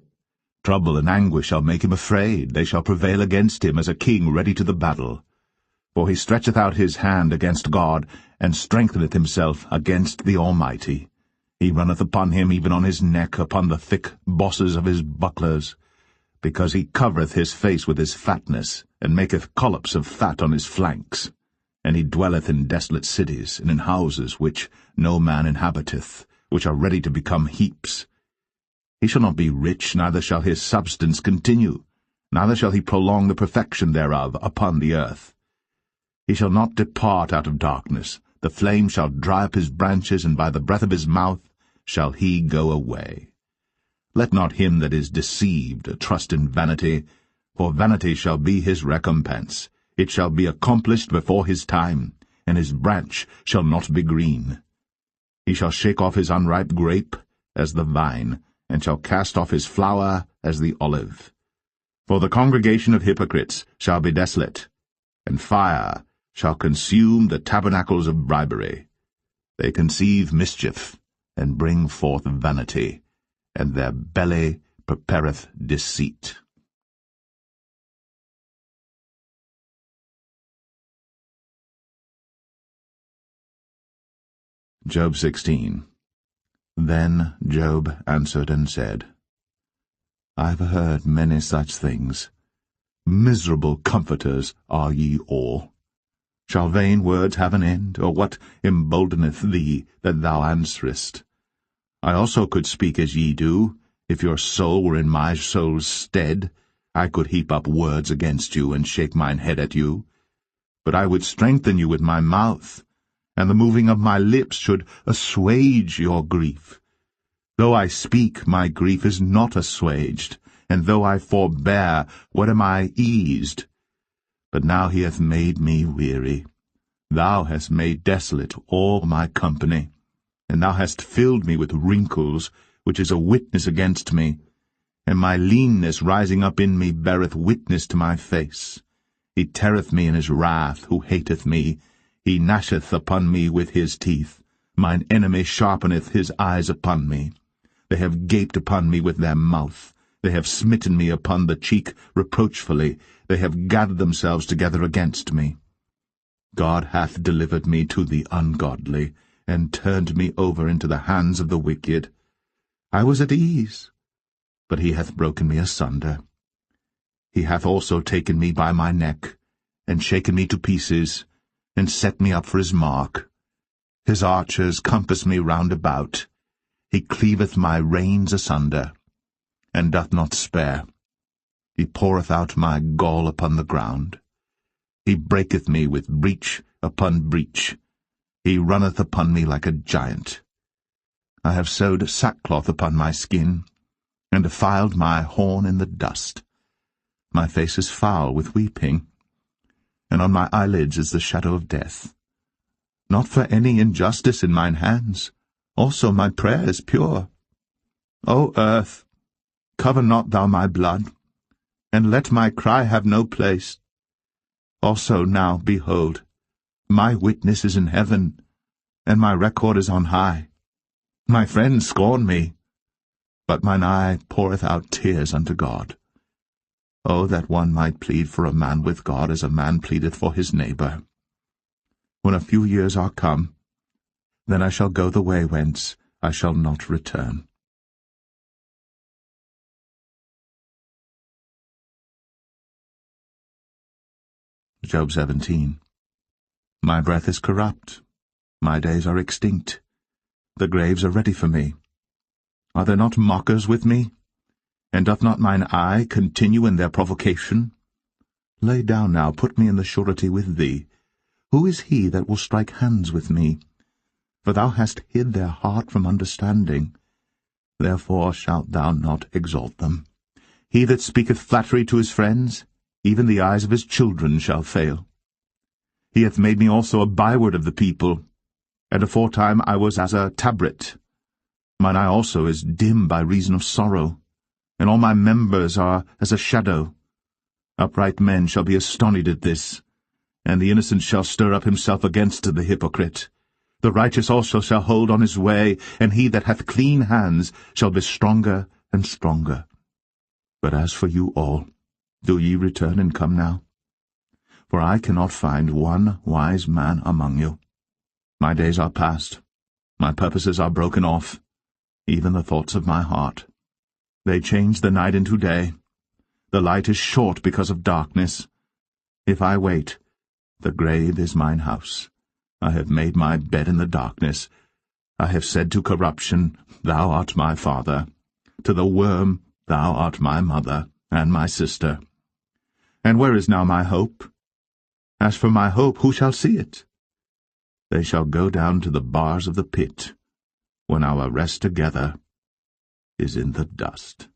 Trouble and anguish shall make him afraid. They shall prevail against him as a king ready to the battle. For he stretcheth out his hand against God, and strengtheneth himself against the Almighty. He runneth upon him, even on his neck, upon the thick bosses of his bucklers, because he covereth his face with his fatness, and maketh collops of fat on his flanks. And he dwelleth in desolate cities, and in houses which no man inhabiteth, which are ready to become heaps. He shall not be rich, neither shall his substance continue, neither shall he prolong the perfection thereof upon the earth. He shall not depart out of darkness. The flame shall dry up his branches, and by the breath of his mouth shall he go away. Let not him that is deceived trust in vanity, for vanity shall be his recompense. It shall be accomplished before his time, and his branch shall not be green. He shall shake off his unripe grape as the vine, and shall cast off his flower as the olive. For the congregation of hypocrites shall be desolate, and fire shall consume the tabernacles of bribery. They conceive mischief, and bring forth vanity, and their belly prepareth deceit. Job 16. Then Job answered and said, I have heard many such things. Miserable comforters are ye all. Shall vain words have an end, or what emboldeneth thee that thou answerest? I also could speak as ye do. If your soul were in my soul's stead, I could heap up words against you, and shake mine head at you. but I would strengthen you with my mouth, and the moving of my lips should assuage your grief. Though I speak, my grief is not assuaged, and though I forbear, what am I eased? But now he hath made me weary. Thou hast made desolate all my company, and thou hast filled me with wrinkles, which is a witness against me, and my leanness rising up in me beareth witness to my face. He teareth me in his wrath, who hateth me. He gnasheth upon me with his teeth. Mine enemy sharpeneth his eyes upon me. They have gaped upon me with their mouth. They have smitten me upon the cheek reproachfully. They have gathered themselves together against me. God hath delivered me to the ungodly, and turned me over into the hands of the wicked. I was at ease, but he hath broken me asunder. He hath also taken me by my neck, and shaken me to pieces, and set me up for his mark. His archers compass me round about. He cleaveth my reins asunder, and doth not spare. He poureth out my gall upon the ground. He breaketh me with breach upon breach. He runneth upon me like a giant. I have sewed sackcloth upon my skin, and defiled my horn in the dust. My face is foul with weeping, and on my eyelids is the shadow of death. Not for any injustice in mine hands, also my prayer is pure. O earth, cover not thou my blood, and let my cry have no place. Also now, behold, my witness is in heaven, and my record is on high. My friends scorn me, but mine eye poureth out tears unto God. Oh, that one might plead for a man with God as a man pleadeth for his neighbour. When a few years are come, then I shall go the way whence I shall not return. Job 17. My breath is corrupt, my days are extinct, the graves are ready for me. Are there not mockers with me? And doth not mine eye continue in their provocation? Lay down now, put me in the surety with thee. Who is he that will strike hands with me? For thou hast hid their heart from understanding. Therefore shalt thou not exalt them. He that speaketh flattery to his friends, even the eyes of his children shall fail. He hath made me also a byword of the people, and aforetime I was as a tabret. Mine eye also is dim by reason of sorrow, and all my members are as a shadow. Upright men shall be astonished at this, and the innocent shall stir up himself against the hypocrite. The righteous also shall hold on his way, and he that hath clean hands shall be stronger and stronger. But as for you all, do ye return and come now? For I cannot find one wise man among you. My days are past, my purposes are broken off, even the thoughts of my heart. They change the night into day. The light is short because of darkness. If I wait, the grave is mine house. I have made my bed in the darkness. I have said to corruption, Thou art my father. To the worm, Thou art my mother, and my sister. And where is now my hope? As for my hope, who shall see it? They shall go down to the bars of the pit, when our rest together is in the dust.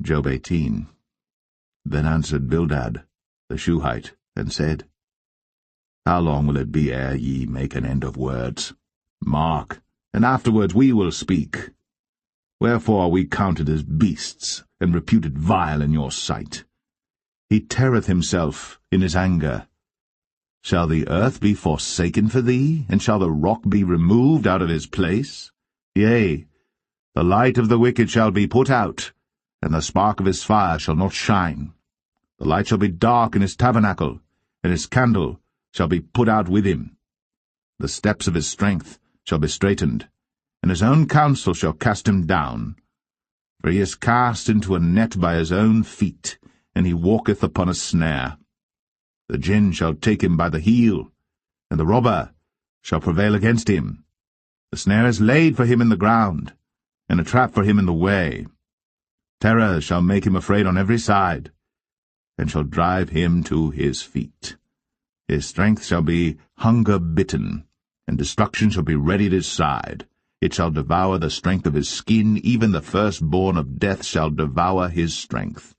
Job 18. Then answered Bildad the Shuhite, and said, How long will it be ere ye make an end of words? Mark, and afterwards we will speak. Wherefore are we counted as beasts, and reputed vile in your sight? He teareth himself in his anger. Shall the earth be forsaken for thee, and shall the rock be removed out of his place? Yea, the light of the wicked shall be put out, and the spark of his fire shall not shine. The light shall be dark in his tabernacle, and his candle shall be put out with him. The steps of his strength shall be straitened, and his own counsel shall cast him down. For he is cast into a net by his own feet, and he walketh upon a snare. The gin shall take him by the heel, and the robber shall prevail against him. The snare is laid for him in the ground, and a trap for him in the way. Terror shall make him afraid on every side, and shall drive him to his feet. His strength shall be hunger-bitten, and destruction shall be ready at his side. It shall devour the strength of his skin, even the firstborn of death shall devour his strength.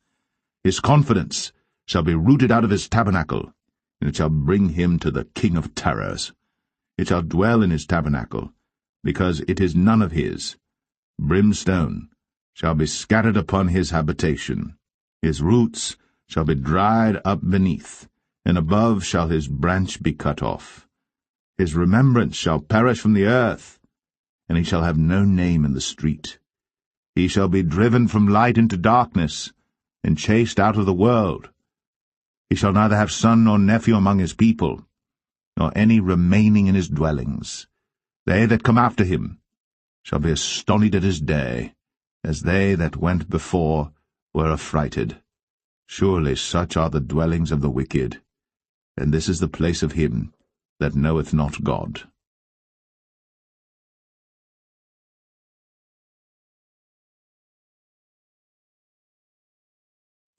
His confidence shall be rooted out of his tabernacle, and it shall bring him to the king of terrors. It shall dwell in his tabernacle, because it is none of his. Brimstone shall be scattered upon his habitation. His roots shall be dried up beneath, and above shall his branch be cut off. His remembrance shall perish from the earth, and he shall have no name in the street. He shall be driven from light into darkness, and chased out of the world. He shall neither have son nor nephew among his people, nor any remaining in his dwellings. They that come after him shall be astonished at his day, as they that went before were affrighted. Surely such are the dwellings of the wicked, and this is the place of him that knoweth not God.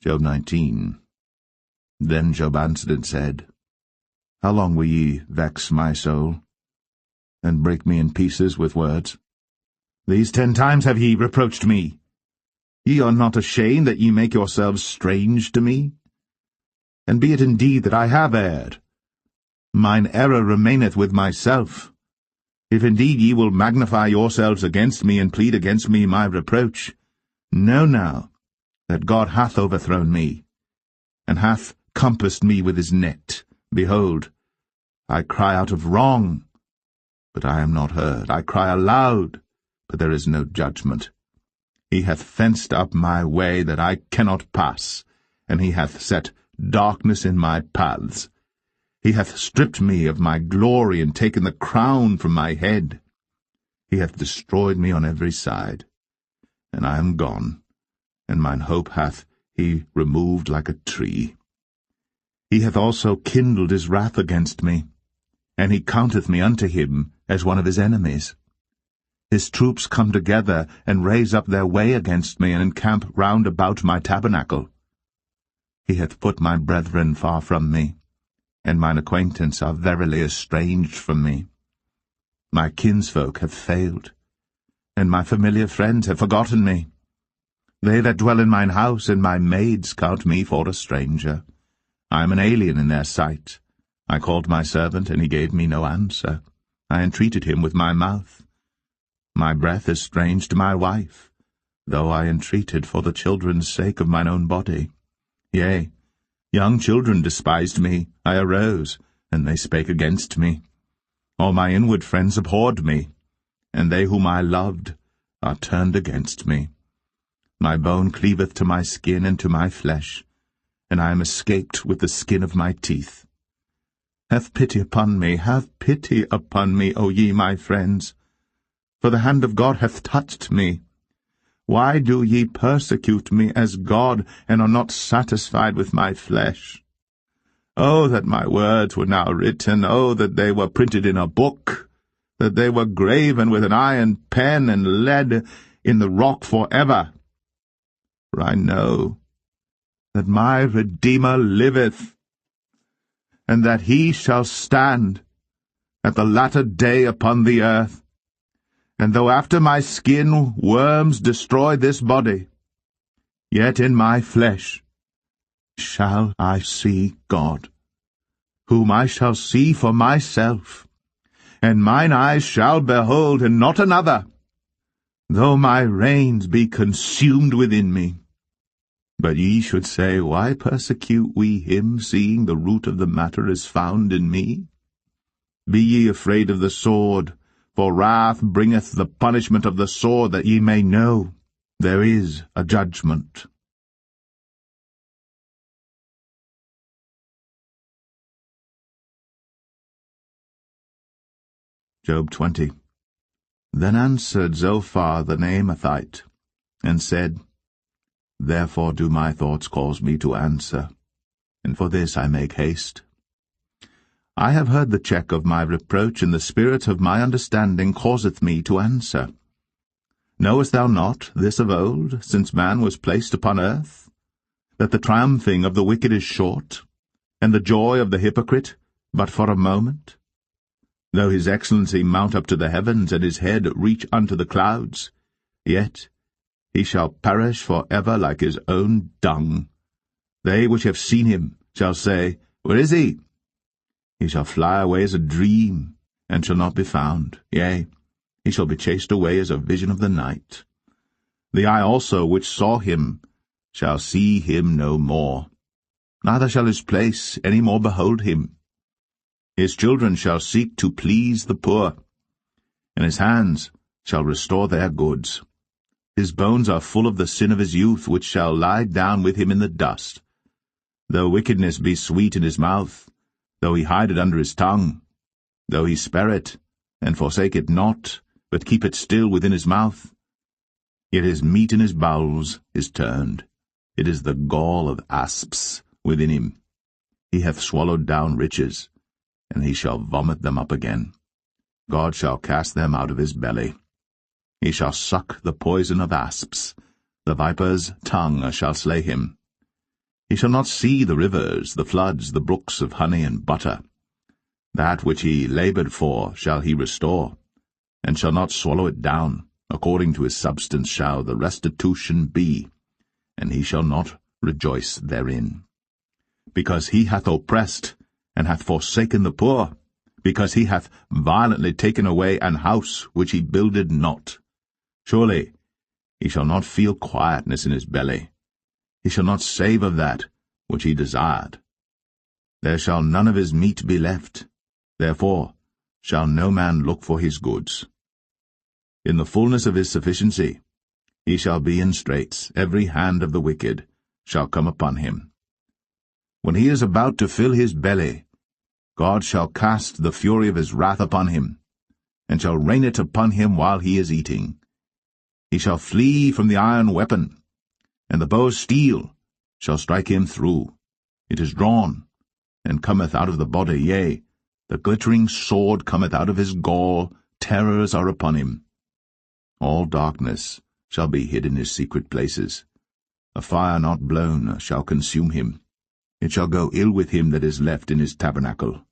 Job 19. Then Job answered and said, How long will ye vex my soul, and break me in pieces with words? These 10 times have ye reproached me. Ye are not ashamed that ye make yourselves strange to me? And be it indeed that I have erred, mine error remaineth with myself. If indeed ye will magnify yourselves against me, and plead against me my reproach, know now that God hath overthrown me, and hath compassed me with his net. Behold, I cry out of wrong, but I am not heard. I cry aloud, but there is no judgment. He hath fenced up my way that I cannot pass, and he hath set darkness in my paths. He hath stripped me of my glory, and taken the crown from my head. He hath destroyed me on every side, and I am gone, and mine hope hath he removed like a tree. He hath also kindled his wrath against me, and he counteth me unto him as one of his enemies. His troops come together, and raise up their way against me, and encamp round about my tabernacle. He hath put my brethren far from me, and mine acquaintance are verily estranged from me. My kinsfolk have failed, and my familiar friends have forgotten me. They that dwell in mine house and my maids count me for a stranger. I am an alien in their sight. I called my servant, and he gave me no answer. I entreated him with my mouth. My breath is strange to my wife, though I entreated for the children's sake of mine own body. Yea, young children despised me. I arose, and they spake against me. All my inward friends abhorred me, and they whom I loved are turned against me. My bone cleaveth to my skin and to my flesh, and I am escaped with the skin of my teeth. Have pity upon me, O ye my friends, for the hand of God hath touched me. Why do ye persecute me as God, and are not satisfied with my flesh? Oh, that my words were now written, oh, that they were printed in a book, that they were graven with an iron pen and lead in the rock forever. For I know that my Redeemer liveth, and that he shall stand at the latter day upon the earth. And though after my skin worms destroy this body, yet in my flesh shall I see God, whom I shall see for myself, and mine eyes shall behold, and not another, though my reins be consumed within me. But ye should say, Why persecute we him, seeing the root of the matter is found in me? Be ye afraid of the sword, for wrath bringeth the punishment of the sword, that ye may know there is a judgment. Job 20. Then answered Zophar the Naamathite, and said, Therefore do my thoughts cause me to answer, and for this I make haste. I have heard the check of my reproach, and the spirit of my understanding causeth me to answer. Knowest thou not this of old, since man was placed upon earth, that the triumphing of the wicked is short, and the joy of the hypocrite but for a moment? Though his excellency mount up to the heavens, and his head reach unto the clouds, yet he shall perish for ever like his own dung. They which have seen him shall say, Where is he? He shall fly away as a dream, and shall not be found. Yea, he shall be chased away as a vision of the night. The eye also which saw him shall see him no more, neither shall his place any more behold him. His children shall seek to please the poor, and his hands shall restore their goods. His bones are full of the sin of his youth, which shall lie down with him in the dust. Though wickedness be sweet in his mouth, though he hide it under his tongue, though he spare it, and forsake it not, but keep it still within his mouth, yet his meat in his bowels is turned. It is the gall of asps within him. He hath swallowed down riches, and he shall vomit them up again. God shall cast them out of his belly. He shall suck the poison of asps. The viper's tongue shall slay him. He shall not see the rivers, the floods, the brooks of honey and butter. That which he laboured for shall he restore, and shall not swallow it down. According to his substance shall the restitution be, and he shall not rejoice therein. Because he hath oppressed, and hath forsaken the poor, because he hath violently taken away an house which he builded not. Surely he shall not feel quietness in his belly. He shall not save of that which he desired. There shall none of his meat be left. Therefore shall no man look for his goods. In the fullness of his sufficiency he shall be in straits. Every hand of the wicked shall come upon him. When he is about to fill his belly, God shall cast the fury of his wrath upon him, and shall rain it upon him while he is eating. He shall flee from the iron weapon, and the bow of steel shall strike him through. It is drawn, and cometh out of the body, yea, the glittering sword cometh out of his gall, terrors are upon him. All darkness shall be hid in his secret places. A fire not blown shall consume him. It shall go ill with him that is left in his tabernacle.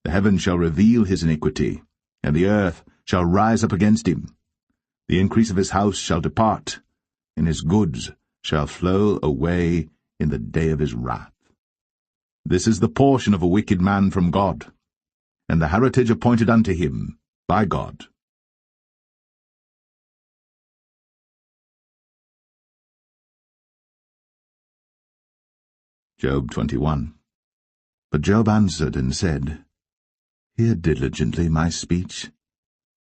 The heaven shall reveal his iniquity, and the earth shall rise up against him. The increase of his house shall depart, and his goods shall flow away in the day of his wrath. This is the portion of a wicked man from God, and the heritage appointed unto him by God. Job 21. But Job answered and said, Hear diligently my speech,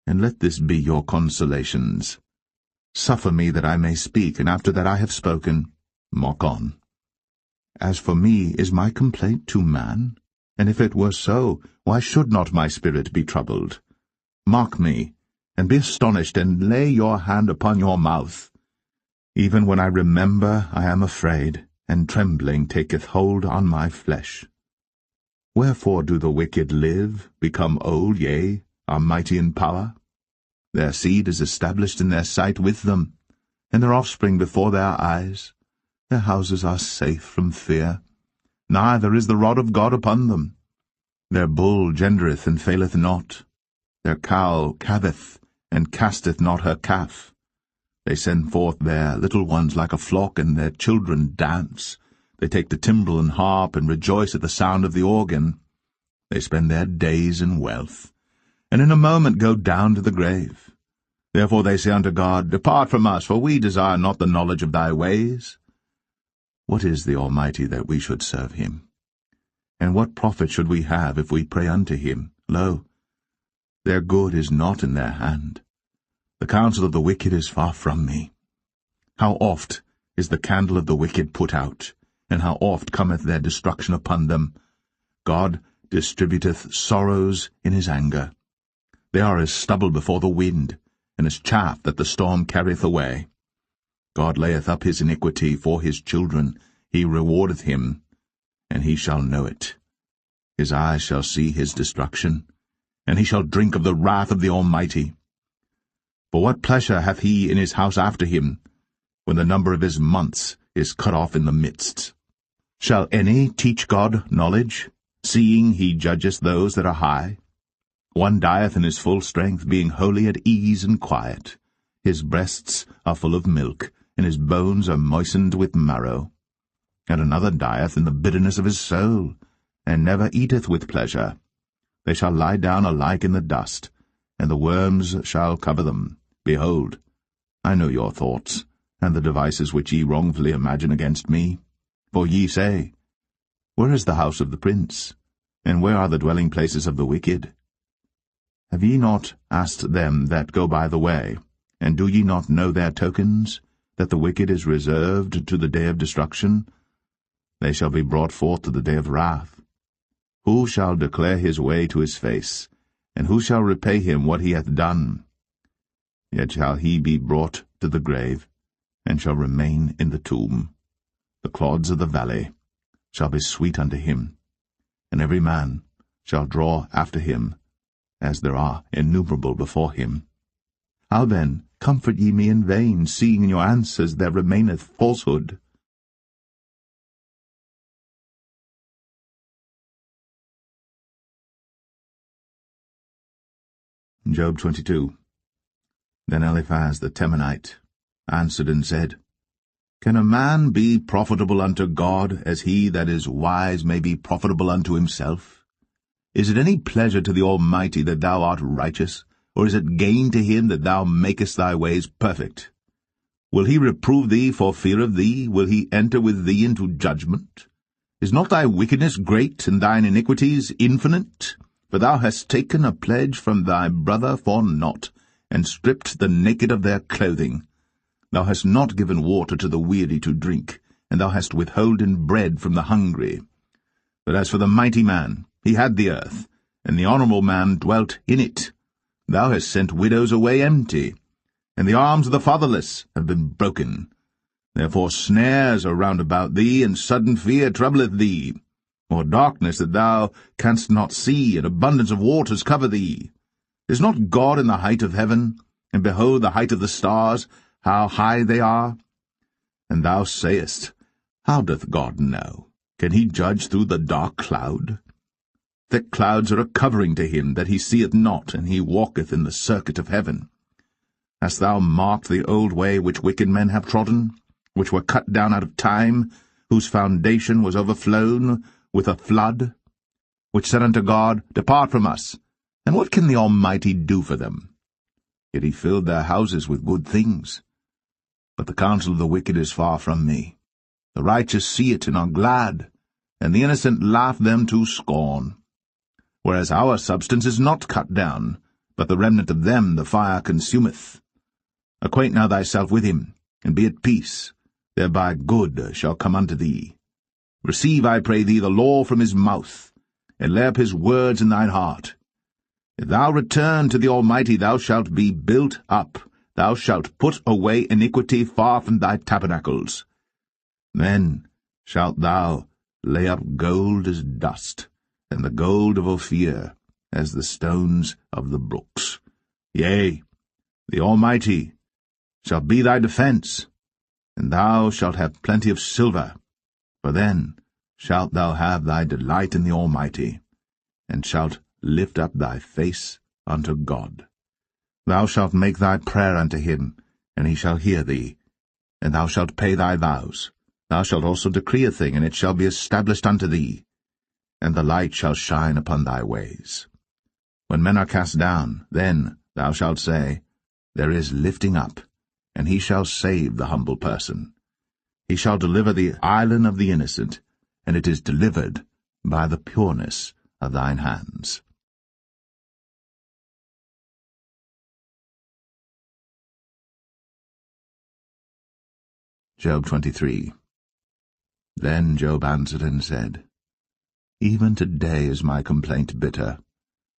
and let this be your consolations. Suffer me that I may speak, and after that I have spoken, mock on. As for me, is my complaint to man? And if it were so, why should not my spirit be troubled? Mark me, and be astonished, and lay your hand upon your mouth. Even when I remember, I am afraid, and trembling taketh hold on my flesh. Wherefore do the wicked live, become old, yea, are mighty in power? Their seed is established in their sight with them, and their offspring before their eyes. Their houses are safe from fear, neither is the rod of God upon them. Their bull gendereth and faileth not. Their cow calveth, and casteth not her calf. They send forth their little ones like a flock, and their children dance. They take the timbrel and harp, and rejoice at the sound of the organ. They spend their days in wealth, and in a moment go down to the grave. Therefore they say unto God, Depart from us, for we desire not the knowledge of thy ways. What is the Almighty that we should serve him? And what profit should we have if we pray unto him? Lo, their good is not in their hand. The counsel of the wicked is far from me. How oft is the candle of the wicked put out, and how oft cometh their destruction upon them. God distributeth sorrows in his anger. They are as stubble before the wind, and as chaff that the storm carrieth away. God layeth up his iniquity for his children, he rewardeth him, and he shall know it. His eyes shall see his destruction, and he shall drink of the wrath of the Almighty. For what pleasure hath he in his house after him, when the number of his months is cut off in the midst? Shall any teach God knowledge, seeing he judgeth those that are high? One dieth in his full strength, being wholly at ease and quiet. His breasts are full of milk, and his bones are moistened with marrow. And another dieth in the bitterness of his soul, and never eateth with pleasure. They shall lie down alike in the dust, and the worms shall cover them. Behold, I know your thoughts, and the devices which ye wrongfully imagine against me. For ye say, Where is the house of the prince? And where are the dwelling places of the wicked? Have ye not asked them that go by the way, and do ye not know their tokens, that the wicked is reserved to the day of destruction? They shall be brought forth to the day of wrath. Who shall declare his way to his face, and who shall repay him what he hath done? Yet shall he be brought to the grave, and shall remain in the tomb. The clods of the valley shall be sweet unto him, and every man shall draw after him, as there are innumerable before him. How then comfort ye me in vain, seeing in your answers there remaineth falsehood? Job 22. Then Eliphaz the Temanite answered and said, Can a man be profitable unto God, as he that is wise may be profitable unto himself? Is it any pleasure to the Almighty that thou art righteous, or is it gain to him that thou makest thy ways perfect? Will he reprove thee for fear of thee? Will he enter with thee into judgment? Is not thy wickedness great, and thine iniquities infinite? For thou hast taken a pledge from thy brother for naught, and stripped the naked of their clothing. Thou hast not given water to the weary to drink, and thou hast withholden bread from the hungry. But as for the mighty man, he had the earth, and the honourable man dwelt in it. Thou hast sent widows away empty, and the arms of the fatherless have been broken. Therefore snares are round about thee, and sudden fear troubleth thee. Or darkness that thou canst not see, and abundance of waters cover thee. Is not God in the height of heaven? And behold the height of the stars, how high they are? And thou sayest, How doth God know? Can he judge through the dark cloud? Thick clouds are a covering to him, that he seeth not, and he walketh in the circuit of heaven. Hast thou marked the old way which wicked men have trodden, which were cut down out of time, whose foundation was overflown with a flood, which said unto God, Depart from us, and what can the Almighty do for them? Yet he filled their houses with good things. But the counsel of the wicked is far from me. The righteous see it and are glad, and the innocent laugh them to scorn. Whereas our substance is not cut down, but the remnant of them the fire consumeth. Acquaint now thyself with him, and be at peace, thereby good shall come unto thee. Receive, I pray thee, the law from his mouth, and lay up his words in thine heart. If thou return to the Almighty, thou shalt be built up, thou shalt put away iniquity far from thy tabernacles. Then shalt thou lay up gold as dust, and the gold of Ophir as the stones of the brooks. Yea, the Almighty shall be thy defence, and thou shalt have plenty of silver, for then shalt thou have thy delight in the Almighty, and shalt lift up thy face unto God. Thou shalt make thy prayer unto him, and he shall hear thee, and thou shalt pay thy vows. Thou shalt also decree a thing, and it shall be established unto thee, and the light shall shine upon thy ways. When men are cast down, then thou shalt say, There is lifting up, and he shall save the humble person. He shall deliver the island of the innocent, and it is delivered by the pureness of thine hands. Job 23. Then Job answered and said, Even today is my complaint bitter.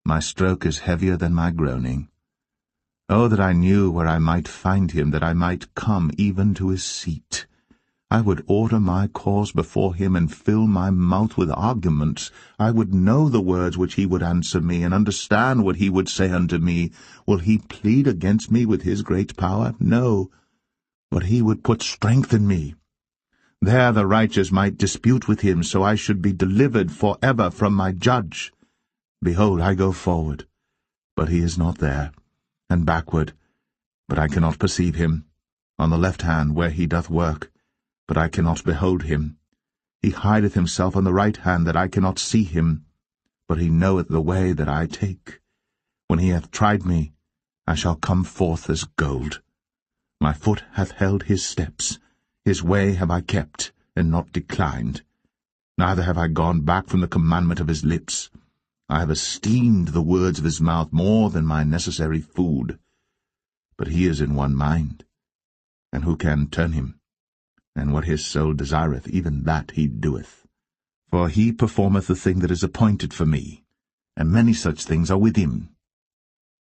My stroke is heavier than my groaning. Oh, that I knew where I might find him, that I might come even to his seat. I would order my cause before him and fill my mouth with arguments. I would know the words which he would answer me, and understand what he would say unto me. Will he plead against me with his great power? No, but he would put strength in me. There the righteous might dispute with him, so I should be delivered for ever from my judge. Behold, I go forward, but he is not there, and backward, but I cannot perceive him. On the left hand where he doth work, but I cannot behold him. He hideth himself on the right hand, that I cannot see him. But he knoweth the way that I take. When he hath tried me, I shall come forth as gold. My foot hath held his steps. His way have I kept, and not declined. Neither have I gone back from the commandment of his lips. I have esteemed the words of his mouth more than my necessary food. But he is in one mind, and who can turn him? And what his soul desireth, even that he doeth. For he performeth the thing that is appointed for me, and many such things are with him.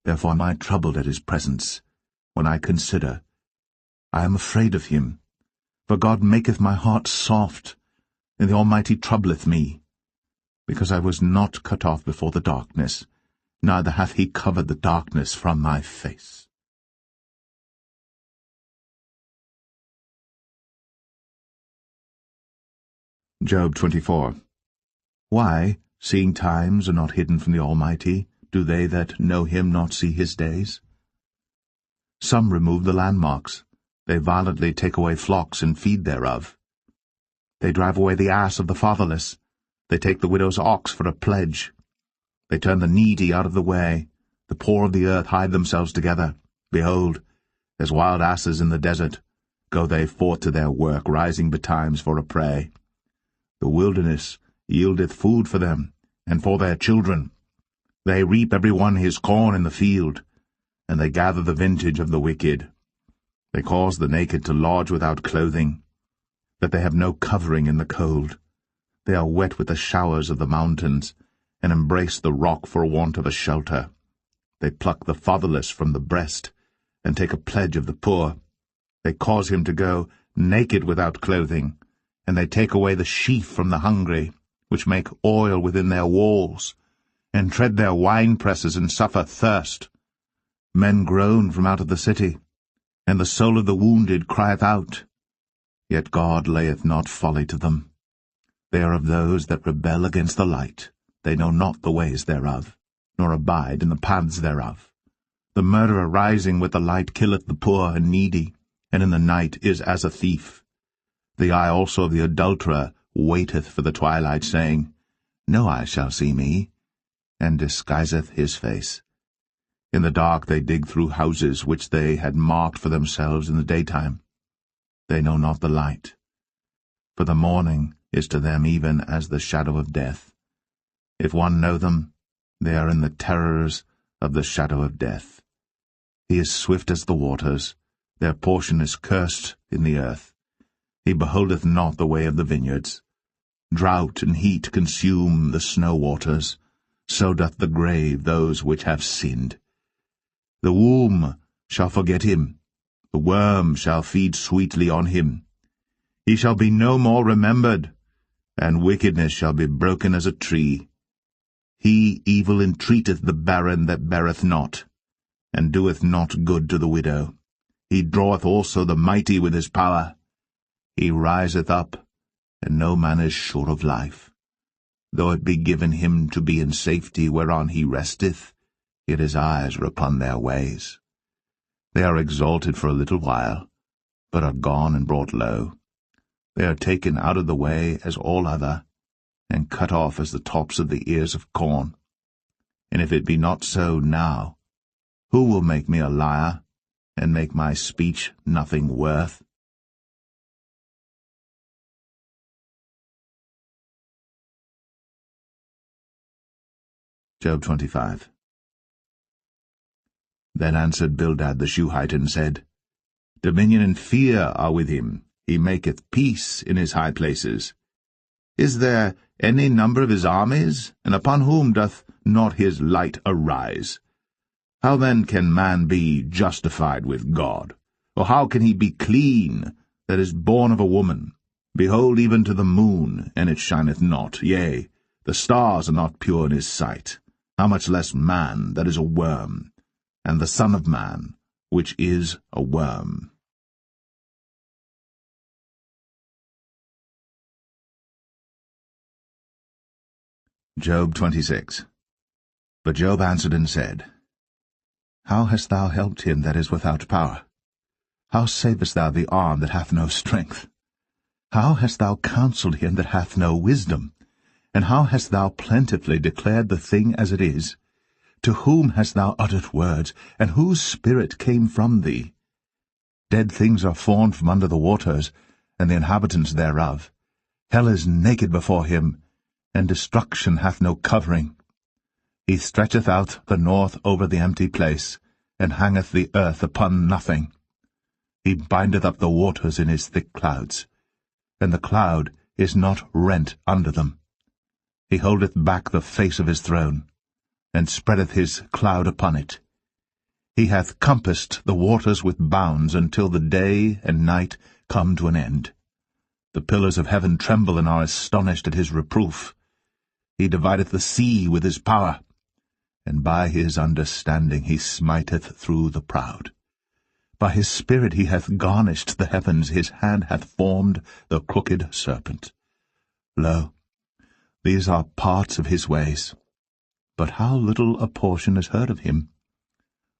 Therefore am I troubled at his presence. When I consider, I am afraid of him. For God maketh my heart soft, and the Almighty troubleth me. Because I was not cut off before the darkness, neither hath he covered the darkness from my face. Job 24. Why, seeing times are not hidden from the Almighty, do they that know him not see his days? Some remove the landmarks. They violently take away flocks and feed thereof. They drive away the ass of the fatherless. They take the widow's ox for a pledge. They turn the needy out of the way. The poor of the earth hide themselves together. Behold, as wild asses in the desert, go they forth to their work, rising betimes for a prey. The wilderness yieldeth food for them, and for their children. They reap every one his corn in the field, and they gather the vintage of the wicked. They cause the naked to lodge without clothing, that they have no covering in the cold. They are wet with the showers of the mountains, and embrace the rock for want of a shelter. They pluck the fatherless from the breast, and take a pledge of the poor. They cause him to go naked without clothing, and they take away the sheaf from the hungry, which make oil within their walls, and tread their winepresses, and suffer thirst. Men groan from out of the city, and the soul of the wounded crieth out. Yet God layeth not folly to them. They are of those that rebel against the light. They know not the ways thereof, nor abide in the paths thereof. The murderer rising with the light killeth the poor and needy, and in the night is as a thief. The eye also of the adulterer waiteth for the twilight, saying, No eye shall see me, and disguiseth his face. In the dark they dig through houses which they had marked for themselves in the daytime. They know not the light. For the morning is to them even as the shadow of death. If one know them, they are in the terrors of the shadow of death. He is swift as the waters. Their portion is cursed in the earth. He beholdeth not the way of the vineyards. Drought and heat consume the snow waters. So doth the grave those which have sinned. The womb shall forget him. The worm shall feed sweetly on him. He shall be no more remembered, and wickedness shall be broken as a tree. He evil entreateth the barren that beareth not, and doeth not good to the widow. He draweth also the mighty with his power. He riseth up, and no man is sure of life. Though it be given him to be in safety whereon he resteth, yet his eyes are upon their ways. They are exalted for a little while, but are gone and brought low. They are taken out of the way as all other, and cut off as the tops of the ears of corn. And if it be not so now, who will make me a liar, and make my speech nothing worth? Job 25. Then answered Bildad the Shuhite, and said, Dominion and fear are with him. He maketh peace in his high places. Is there any number of his armies? And upon whom doth not his light arise? How then can man be justified with God? Or how can he be clean that is born of a woman? Behold even to the moon, and it shineth not, yea, the stars are not pure in his sight. How much less man, that is a worm, and the Son of Man, which is a worm. Job 26. But Job answered and said, How hast thou helped him that is without power? How savest thou the arm that hath no strength? How hast thou counselled him that hath no wisdom? And how hast thou plentifully declared the thing as it is? To whom hast thou uttered words, and whose spirit came from thee? Dead things are formed from under the waters, and the inhabitants thereof. Hell is naked before him, and destruction hath no covering. He stretcheth out the north over the empty place, and hangeth the earth upon nothing. He bindeth up the waters in his thick clouds, and the cloud is not rent under them. He holdeth back the face of his throne, and spreadeth his cloud upon it. He hath compassed the waters with bounds until the day and night come to an end. The pillars of heaven tremble and are astonished at his reproof. He divideth the sea with his power, and by his understanding he smiteth through the proud. By his spirit he hath garnished the heavens, his hand hath formed the crooked serpent. Lo, these are parts of his ways. But how little a portion is heard of him!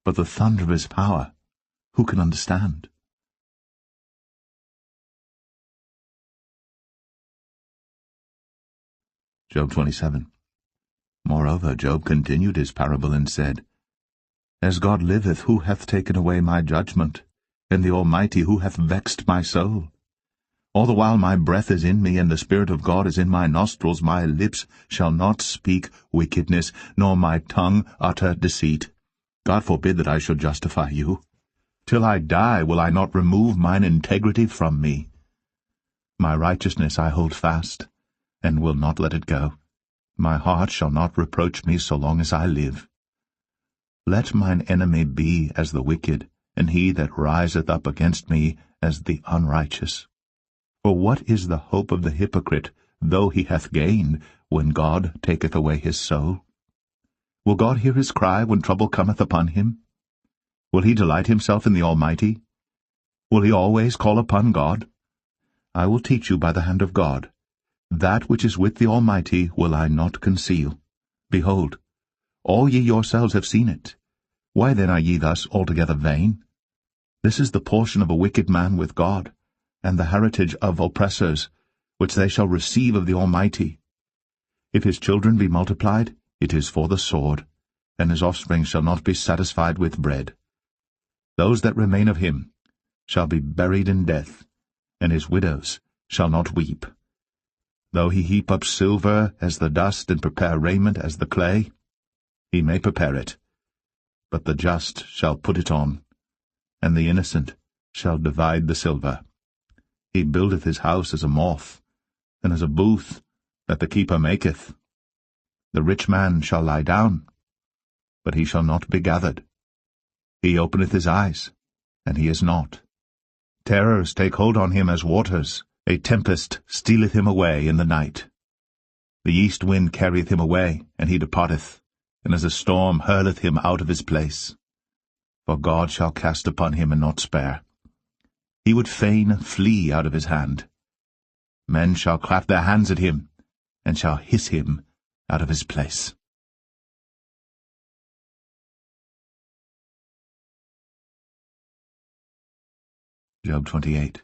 But the thunder of his power, who can understand? Job 27. Moreover, Job continued his parable and said, As God liveth, who hath taken away my judgment, and the Almighty, who hath vexed my soul? All the while my breath is in me, and the Spirit of God is in my nostrils, my lips shall not speak wickedness, nor my tongue utter deceit. God forbid that I should justify you. Till I die will I not remove mine integrity from me. My righteousness I hold fast, and will not let it go. My heart shall not reproach me so long as I live. Let mine enemy be as the wicked, and he that riseth up against me as the unrighteous. For what is the hope of the hypocrite, though he hath gained, when God taketh away his soul? Will God hear his cry when trouble cometh upon him? Will he delight himself in the Almighty? Will he always call upon God? I will teach you by the hand of God. That which is with the Almighty will I not conceal. Behold, all ye yourselves have seen it. Why then are ye thus altogether vain? This is the portion of a wicked man with God, and the heritage of oppressors, which they shall receive of the Almighty. If his children be multiplied, it is for the sword, and his offspring shall not be satisfied with bread. Those that remain of him shall be buried in death, and his widows shall not weep. Though he heap up silver as the dust, and prepare raiment as the clay, he may prepare it, but the just shall put it on, and the innocent shall divide the silver. He buildeth his house as a moth, and as a booth that the keeper maketh. The rich man shall lie down, but he shall not be gathered. He openeth his eyes, and he is not. Terrors take hold on him as waters. A tempest stealeth him away in the night. The east wind carrieth him away, and he departeth, and as a storm hurleth him out of his place. For God shall cast upon him and not spare. He would fain flee out of his hand. Men shall clap their hands at him, and shall hiss him out of his place. Job 28.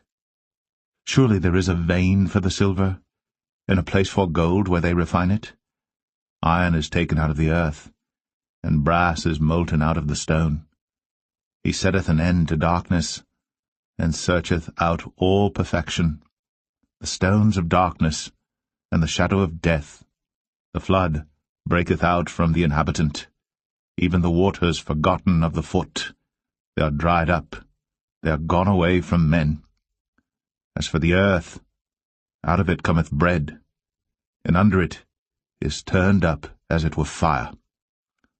Surely there is a vein for the silver, and a place for gold where they refine it. Iron is taken out of the earth, and brass is molten out of the stone. He setteth an end to darkness, and searcheth out all perfection. The stones of darkness, and the shadow of death. The flood breaketh out from the inhabitant, even the waters forgotten of the foot. They are dried up, they are gone away from men. As for the earth, out of it cometh bread, and under it is turned up as it were fire.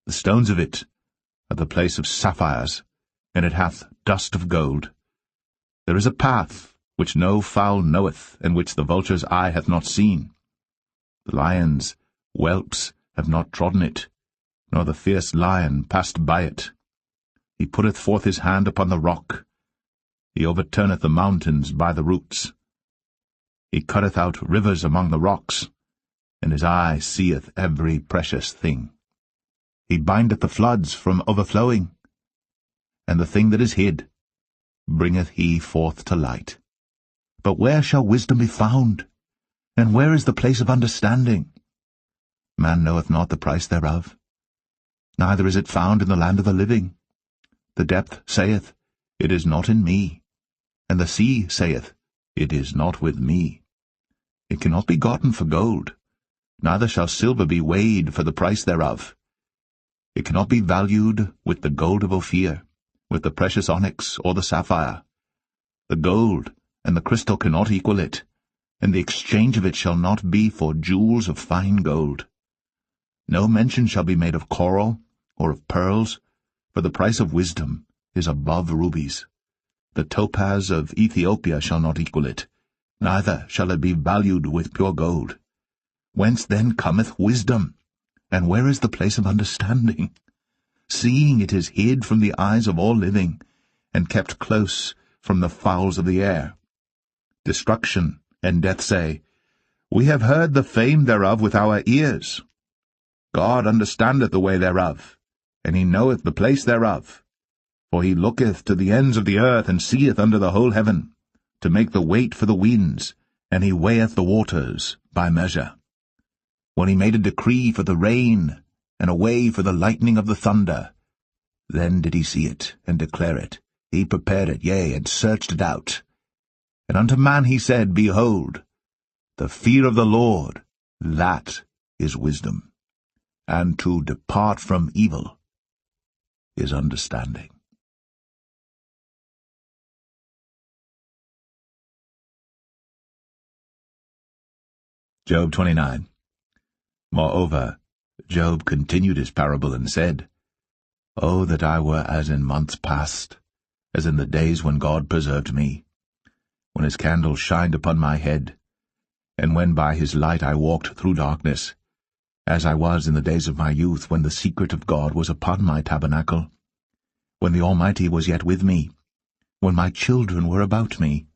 The stones of it are the place of sapphires, and it hath dust of gold. There is a path which no fowl knoweth, and which the vulture's eye hath not seen. The lion's whelps have not trodden it, nor the fierce lion passed by it. He putteth forth his hand upon the rock. He overturneth the mountains by the roots. He cutteth out rivers among the rocks, and his eye seeth every precious thing. He bindeth the floods from overflowing, and the thing that is hid bringeth he forth to light. But where shall wisdom be found? And where is the place of understanding? Man knoweth not the price thereof, neither is it found in the land of the living. The depth saith, It is not in me, and the sea saith, It is not with me. It cannot be gotten for gold, neither shall silver be weighed for the price thereof. It cannot be valued with the gold of Ophir, with the precious onyx or the sapphire. The gold and the crystal cannot equal it, and the exchange of it shall not be for jewels of fine gold. No mention shall be made of coral or of pearls, for the price of wisdom is above rubies. The topaz of Ethiopia shall not equal it, neither shall it be valued with pure gold. Whence then cometh wisdom? And where is the place of understanding? Seeing it is hid from the eyes of all living, and kept close from the fowls of the air. Destruction and death say, We have heard the fame thereof with our ears. God understandeth the way thereof, and he knoweth the place thereof. For he looketh to the ends of the earth, and seeth under the whole heaven, to make the weight for the winds, and he weigheth the waters by measure. When he made a decree for the rain, and a way for the lightning of the thunder, then did he see it, and declare it. He prepared it, yea, and searched it out. And unto man he said, Behold, the fear of the Lord, that is wisdom, and to depart from evil is understanding. Job 29. Moreover, Job continued his parable and said, O that I were as in months past, as in the days when God preserved me, when his candle shined upon my head, and when by his light I walked through darkness, as I was in the days of my youth, when the secret of God was upon my tabernacle, when the Almighty was yet with me, when my children were about me,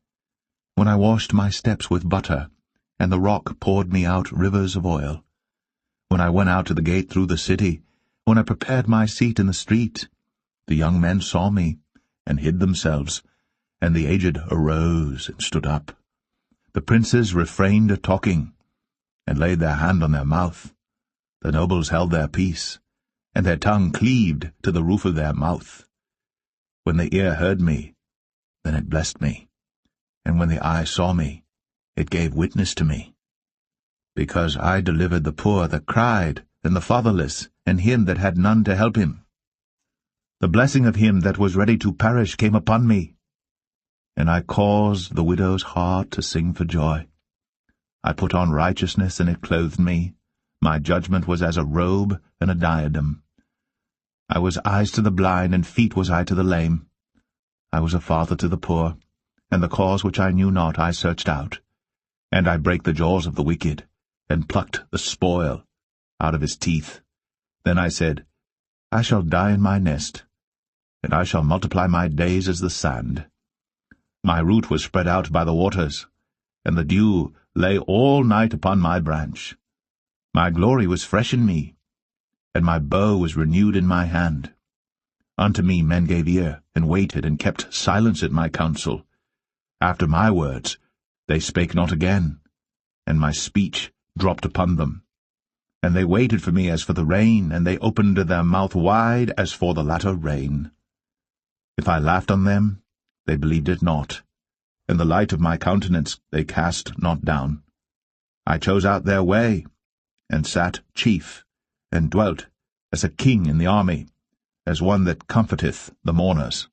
when I washed my steps with butter, and the rock poured me out rivers of oil, when I went out to the gate through the city, when I prepared my seat in the street. The young men saw me, and hid themselves, and the aged arose and stood up. The princes refrained talking, and laid their hand on their mouth. The nobles held their peace, and their tongue cleaved to the roof of their mouth. When the ear heard me, then it blessed me, and when the eye saw me, it gave witness to me. Because I delivered the poor that cried, and the fatherless, and him that had none to help him. The blessing of him that was ready to perish came upon me, and I caused the widow's heart to sing for joy. I put on righteousness, and it clothed me. My judgment was as a robe and a diadem. I was eyes to the blind, and feet was I to the lame. I was a father to the poor, and the cause which I knew not I searched out. And I brake the jaws of the wicked, and plucked the spoil out of his teeth. Then I said, I shall die in my nest, and I shall multiply my days as the sand. My root was spread out by the waters, and the dew lay all night upon my branch. My glory was fresh in me, and my bow was renewed in my hand. Unto me men gave ear, and waited, and kept silence at my counsel. After my words they spake not again, and my speech dropped upon them. And they waited for me as for the rain, and they opened their mouth wide as for the latter rain. If I laughed on them, they believed it not, and the light of my countenance they cast not down. I chose out their way, and sat chief, and dwelt as a king in the army, as one that comforteth the mourners.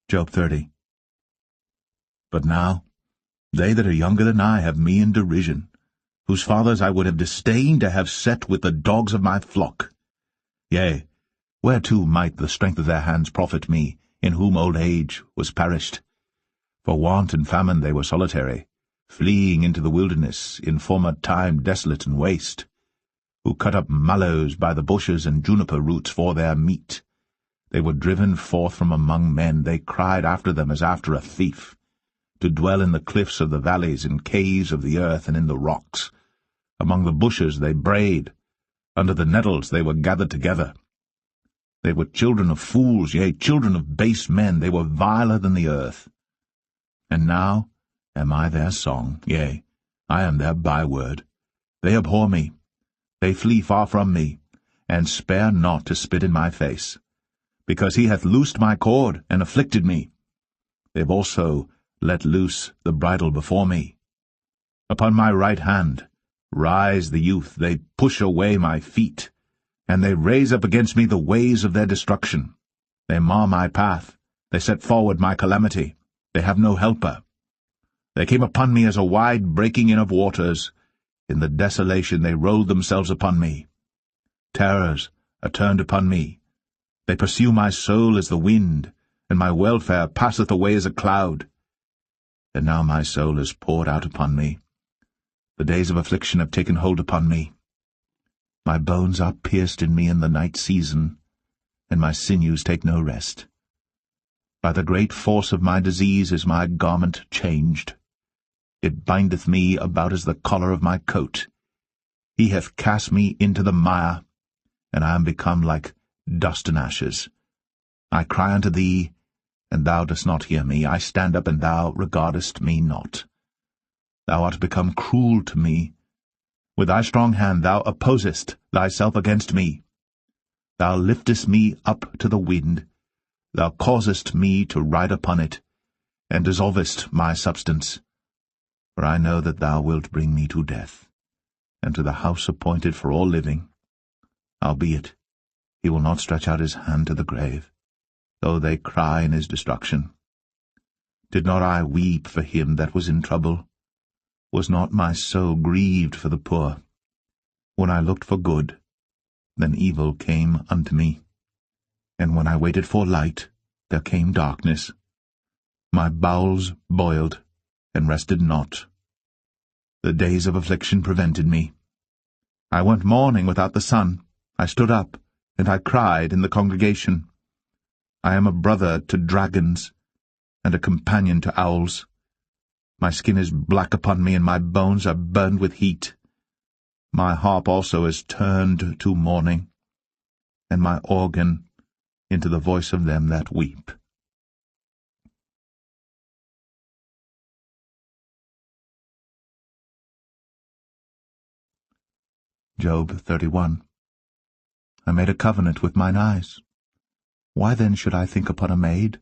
Job 30. But now, they that are younger than I have me in derision, whose fathers I would have disdained to have set with the dogs of my flock. Yea, whereto might the strength of their hands profit me, in whom old age was perished? For want and famine they were solitary, fleeing into the wilderness, in former time desolate and waste, who cut up mallows by the bushes and juniper roots for their meat. They were driven forth from among men, they cried after them as after a thief, to dwell in the cliffs of the valleys, in caves of the earth, and in the rocks. Among the bushes they brayed, under the nettles they were gathered together. They were children of fools, yea, children of base men, they were viler than the earth. And now am I their song, yea, I am their byword. They abhor me, they flee far from me, and spare not to spit in my face, because he hath loosed my cord, and afflicted me. They've also let loose the bridle before me. Upon my right hand rise the youth, they push away my feet, and they raise up against me the ways of their destruction. They mar my path, they set forward my calamity, they have no helper. They came upon me as a wide breaking in of waters, in the desolation they rolled themselves upon me. Terrors are turned upon me, they pursue my soul as the wind, and my welfare passeth away as a cloud. And now my soul is poured out upon me. The days of affliction have taken hold upon me. My bones are pierced in me in the night season, and my sinews take no rest. By the great force of my disease is my garment changed. It bindeth me about as the collar of my coat. He hath cast me into the mire, and I am become like dust and ashes. I cry unto thee, and thou dost not hear me. I stand up, and thou regardest me not. Thou art become cruel to me. With thy strong hand thou opposest thyself against me. Thou liftest me up to the wind. Thou causest me to ride upon it, and dissolvest my substance. For I know that thou wilt bring me to death, and to the house appointed for all living. Howbeit, he will not stretch out his hand to the grave, though they cry in his destruction. Did not I weep for him that was in trouble? Was not my soul grieved for the poor? When I looked for good, then evil came unto me. And when I waited for light, there came darkness. My bowels boiled, and rested not. The days of affliction prevented me. I went mourning without the sun. I stood up, and I cried in the congregation. I am a brother to dragons, and a companion to owls. My skin is black upon me, and my bones are burned with heat. My harp also is turned to mourning, and my organ into the voice of them that weep. Job 31. I made a covenant with mine eyes. Why then should I think upon a maid?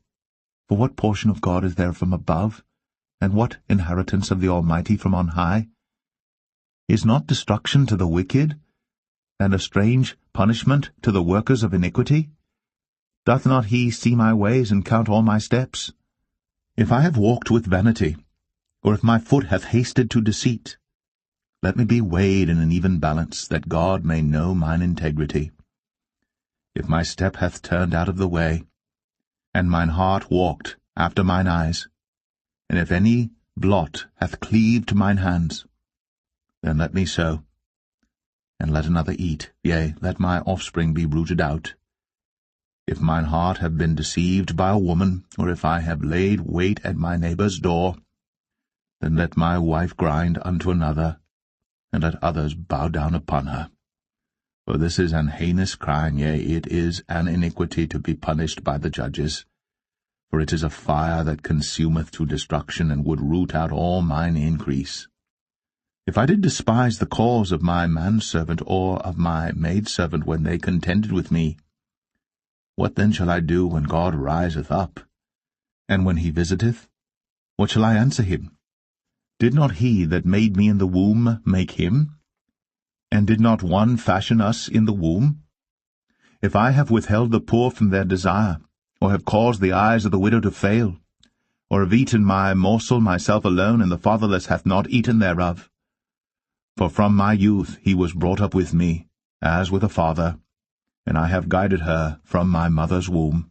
For what portion of God is there from above, and what inheritance of the Almighty from on high? Is not destruction to the wicked, and a strange punishment to the workers of iniquity? Doth not he see my ways and count all my steps? If I have walked with vanity, or if my foot hath hasted to deceit, let me be weighed in an even balance, that God may know mine integrity. If my step hath turned out of the way, and mine heart walked after mine eyes, and if any blot hath cleaved to mine hands, then let me sow, and let another eat, yea, let my offspring be rooted out. If mine heart have been deceived by a woman, or if I have laid wait at my neighbour's door, then let my wife grind unto another, and let others bow down upon her. For this is an heinous crime, yea, it is an iniquity to be punished by the judges. For it is a fire that consumeth to destruction, and would root out all mine increase. If I did despise the cause of my manservant or of my maidservant when they contended with me, what then shall I do when God riseth up? And when he visiteth, what shall I answer him? Did not he that made me in the womb make him? And did not one fashion us in the womb? If I have withheld the poor from their desire, or have caused the eyes of the widow to fail, or have eaten my morsel myself alone, and the fatherless hath not eaten thereof, for from my youth he was brought up with me, as with a father, and I have guided her from my mother's womb.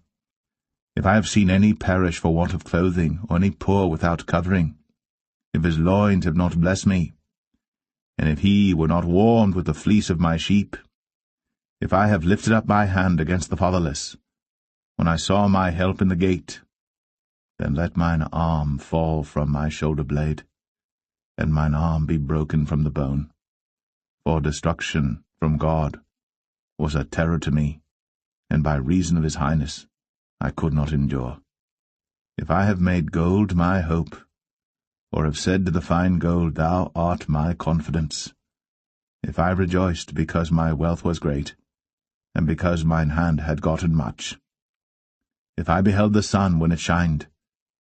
If I have seen any perish for want of clothing, or any poor without covering, if his loins have not blessed me, and if he were not warmed with the fleece of my sheep, if I have lifted up my hand against the fatherless, when I saw my help in the gate, then let mine arm fall from my shoulder blade, and mine arm be broken from the bone. For destruction from God was a terror to me, and by reason of his highness I could not endure. If I have made gold my hope, or have said to the fine gold, Thou art my confidence, if I rejoiced because my wealth was great, and because mine hand had gotten much, if I beheld the sun when it shined,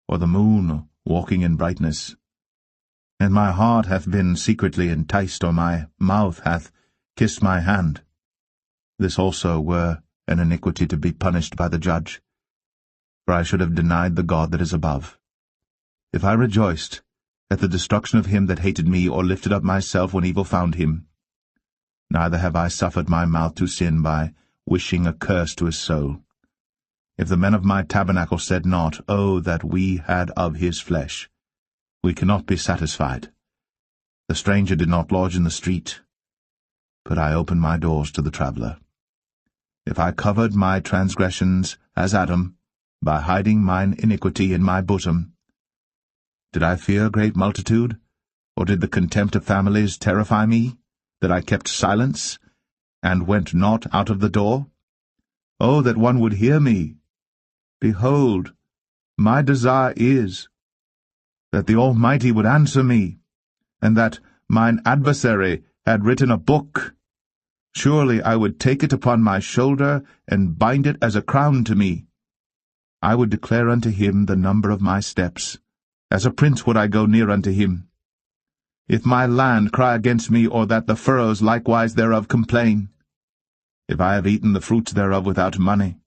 or the moon walking in brightness, and my heart hath been secretly enticed, or my mouth hath kissed my hand, this also were an iniquity to be punished by the judge, for I should have denied the God that is above. If I rejoiced at the destruction of him that hated me, or lifted up myself when evil found him, neither have I suffered my mouth to sin by wishing a curse to his soul. If the men of my tabernacle said not, Oh, that we had of his flesh, we cannot be satisfied. The stranger did not lodge in the street, but I opened my doors to the traveller. If I covered my transgressions as Adam, by hiding mine iniquity in my bosom, did I fear great multitude, or did the contempt of families terrify me, that I kept silence, and went not out of the door? Oh, that one would hear me! Behold, my desire is that the Almighty would answer me, and that mine adversary had written a book. Surely I would take it upon my shoulder, and bind it as a crown to me. I would declare unto him the number of my steps. As a prince would I go near unto him. If my land cry against me, or that the furrows likewise thereof complain, if I have eaten the fruits thereof without money,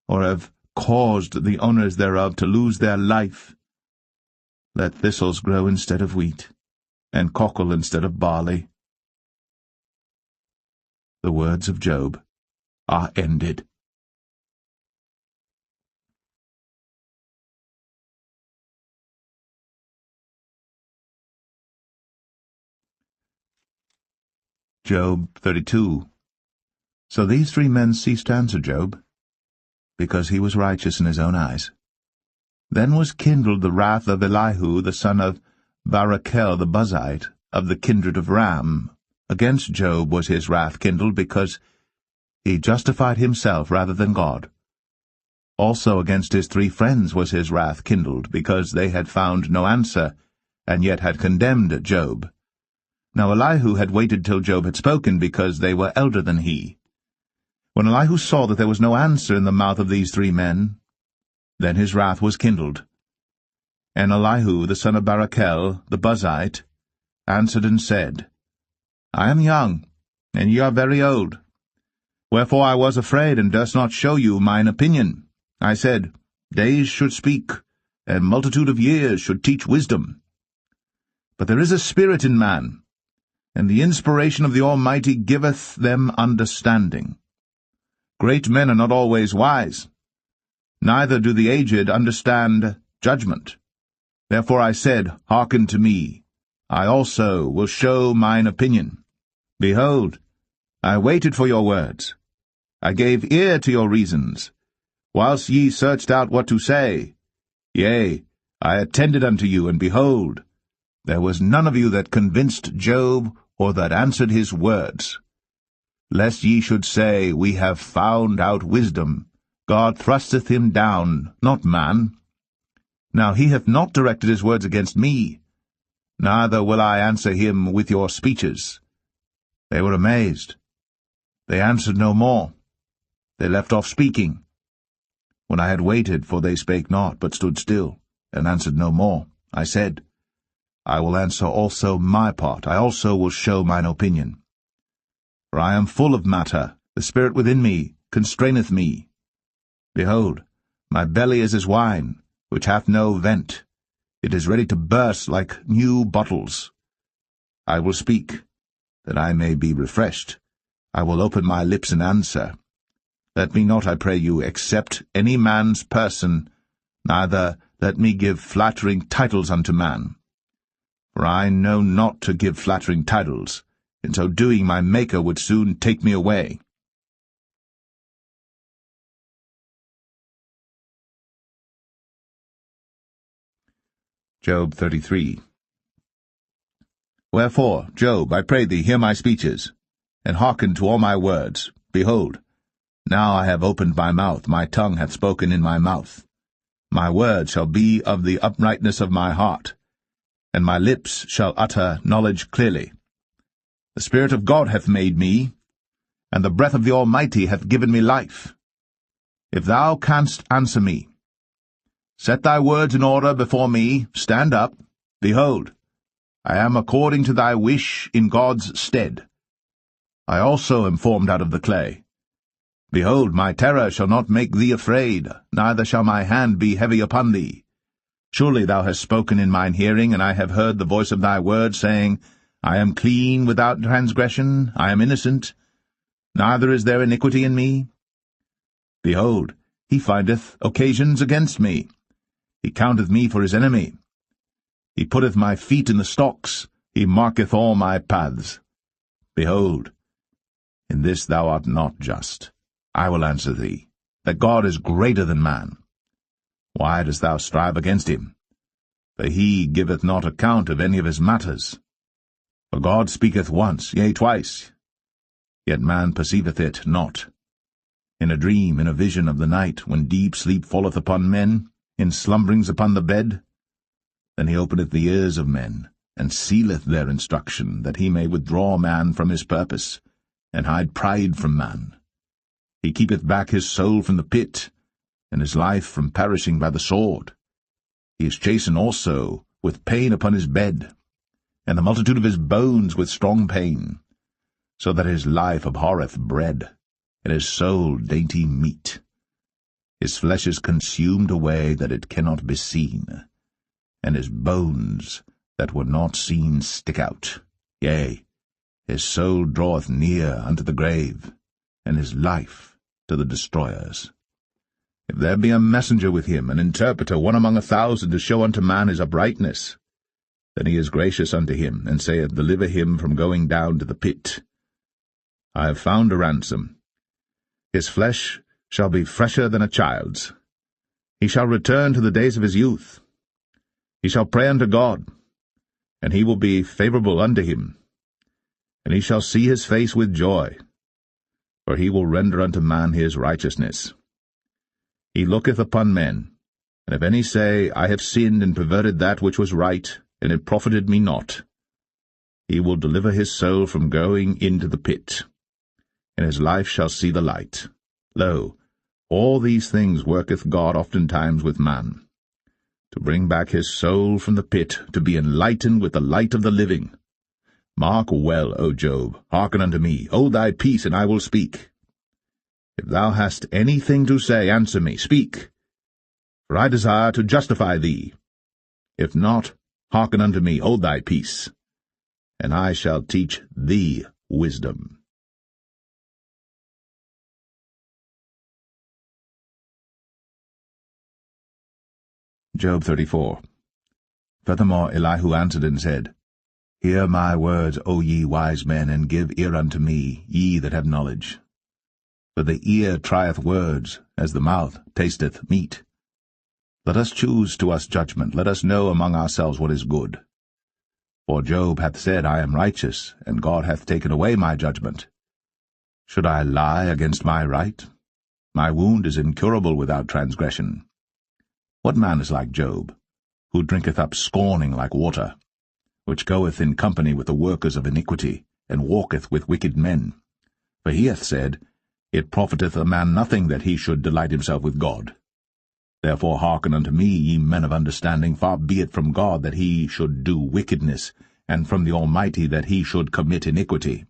or have caused the owners thereof to lose their life, let thistles grow instead of wheat, and cockle instead of barley. The words of Job are ended. Job 32. So these 3 men ceased to answer Job, because he was righteous in his own eyes. Then was kindled the wrath of Elihu the son of Barachel the Buzite, of the kindred of Ram. Against Job was his wrath kindled, because he justified himself rather than God. Also against his 3 friends was his wrath kindled, because they had found no answer, and yet had condemned Job. Now Elihu had waited till Job had spoken, because they were elder than he. When Elihu saw that there was no answer in the mouth of these 3 men, then his wrath was kindled. And Elihu the son of Barachel the Buzite answered and said, I am young, and ye are very old. Wherefore I was afraid, and durst not show you mine opinion. I said, Days should speak, and multitude of years should teach wisdom. But there is a spirit in man, and the inspiration of the Almighty giveth them understanding. Great men are not always wise, neither do the aged understand judgment. Therefore I said, Hearken to me, I also will show mine opinion. Behold, I waited for your words. I gave ear to your reasons, whilst ye searched out what to say. Yea, I attended unto you, and behold, there was none of you that convinced Job, or that answered his words. Lest ye should say, We have found out wisdom, God thrusteth him down, not man. Now he hath not directed his words against me, neither will I answer him with your speeches. They were amazed. They answered no more. They left off speaking. When I had waited, for they spake not, but stood still, and answered no more, I said, I will answer also my part, I also will show mine opinion. For I am full of matter, the spirit within me constraineth me. Behold, my belly is as wine, which hath no vent. It is ready to burst like new bottles. I will speak, that I may be refreshed. I will open my lips and answer. Let me not, I pray you, accept any man's person, neither let me give flattering titles unto man. For I know not to give flattering titles. In so doing my Maker would soon take me away. Job 33. Wherefore, Job, I pray thee, hear my speeches, and hearken to all my words. Behold, now I have opened my mouth, my tongue hath spoken in my mouth. My word shall be of the uprightness of my heart, and my lips shall utter knowledge clearly. The Spirit of God hath made me, and the breath of the Almighty hath given me life. If thou canst answer me, set thy words in order before me, stand up. Behold, I am according to thy wish in God's stead. I also am formed out of the clay. Behold, my terror shall not make thee afraid, neither shall my hand be heavy upon thee. Surely thou hast spoken in mine hearing, and I have heard the voice of thy word, saying, I am clean without transgression, I am innocent, neither is there iniquity in me. Behold, he findeth occasions against me. He counteth me for his enemy. He putteth my feet in the stocks, he marketh all my paths. Behold, in this thou art not just. I will answer thee, that God is greater than man. Why dost thou strive against him? For he giveth not account of any of his matters. For God speaketh once, yea, twice, yet man perceiveth it not. In a dream, in a vision of the night, when deep sleep falleth upon men, in slumberings upon the bed, then he openeth the ears of men, and sealeth their instruction, that he may withdraw man from his purpose, and hide pride from man. He keepeth back his soul from the pit, and his life from perishing by the sword. He is chastened also with pain upon his bed, and the multitude of his bones with strong pain, so that his life abhorreth bread, and his soul dainty meat. His flesh is consumed away that it cannot be seen, and his bones that were not seen stick out. Yea, his soul draweth near unto the grave, and his life to the destroyers. If there be a messenger with him, an interpreter, one among 1,000, to show unto man his uprightness, then he is gracious unto him, and saith, Deliver him from going down to the pit. I have found a ransom. His flesh shall be fresher than a child's. He shall return to the days of his youth. He shall pray unto God, and he will be favorable unto him. And he shall see his face with joy, for he will render unto man his righteousness. He looketh upon men, and if any say, I have sinned and perverted that which was right, and it profited me not, he will deliver his soul from going into the pit, and his life shall see the light. Lo, all these things worketh God oftentimes with man, to bring back his soul from the pit, to be enlightened with the light of the living. Mark well, O Job, hearken unto me, hold thy peace, and I will speak. If thou hast anything to say, answer me, speak, for I desire to justify thee. If not, hearken unto me, hold thy peace, and I shall teach thee wisdom. Job 34. Furthermore Elihu answered and said, Hear my words, O ye wise men, and give ear unto me, ye that have knowledge. For the ear trieth words, as the mouth tasteth meat. Let us choose to us judgment, let us know among ourselves what is good. For Job hath said, I am righteous, and God hath taken away my judgment. Should I lie against my right? My wound is incurable without transgression. What man is like Job, who drinketh up scorning like water, which goeth in company with the workers of iniquity, and walketh with wicked men? For he hath said, It profiteth a man nothing that he should delight himself with God. Therefore hearken unto me, ye men of understanding, far be it from God that he should do wickedness, and from the Almighty that he should commit iniquity.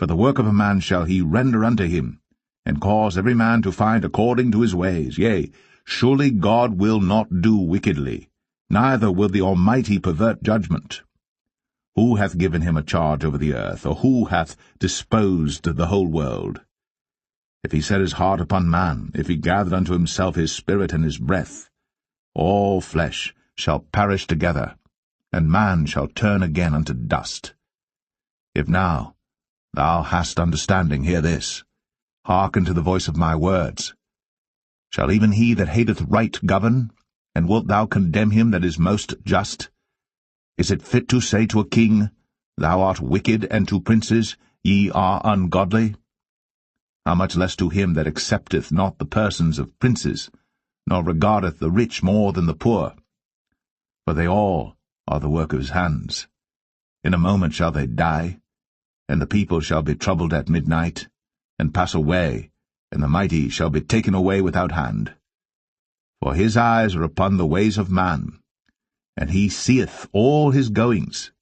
For the work of a man shall he render unto him, and cause every man to find according to his ways. Yea, surely God will not do wickedly, neither will the Almighty pervert judgment. Who hath given him a charge over the earth, or who hath disposed the whole world? If he set his heart upon man, if he gathered unto himself his spirit and his breath, all flesh shall perish together, and man shall turn again unto dust. If now thou hast understanding, hear this. Hearken to the voice of my words. Shall even he that hateth right govern? And wilt thou condemn him that is most just? Is it fit to say to a king, Thou art wicked, and to princes, Ye are ungodly? How much less to him that accepteth not the persons of princes, nor regardeth the rich more than the poor? For they all are the work of his hands. In a moment shall they die, and the people shall be troubled at midnight, and pass away, and the mighty shall be taken away without hand. For his eyes are upon the ways of man, and he seeth all his goings.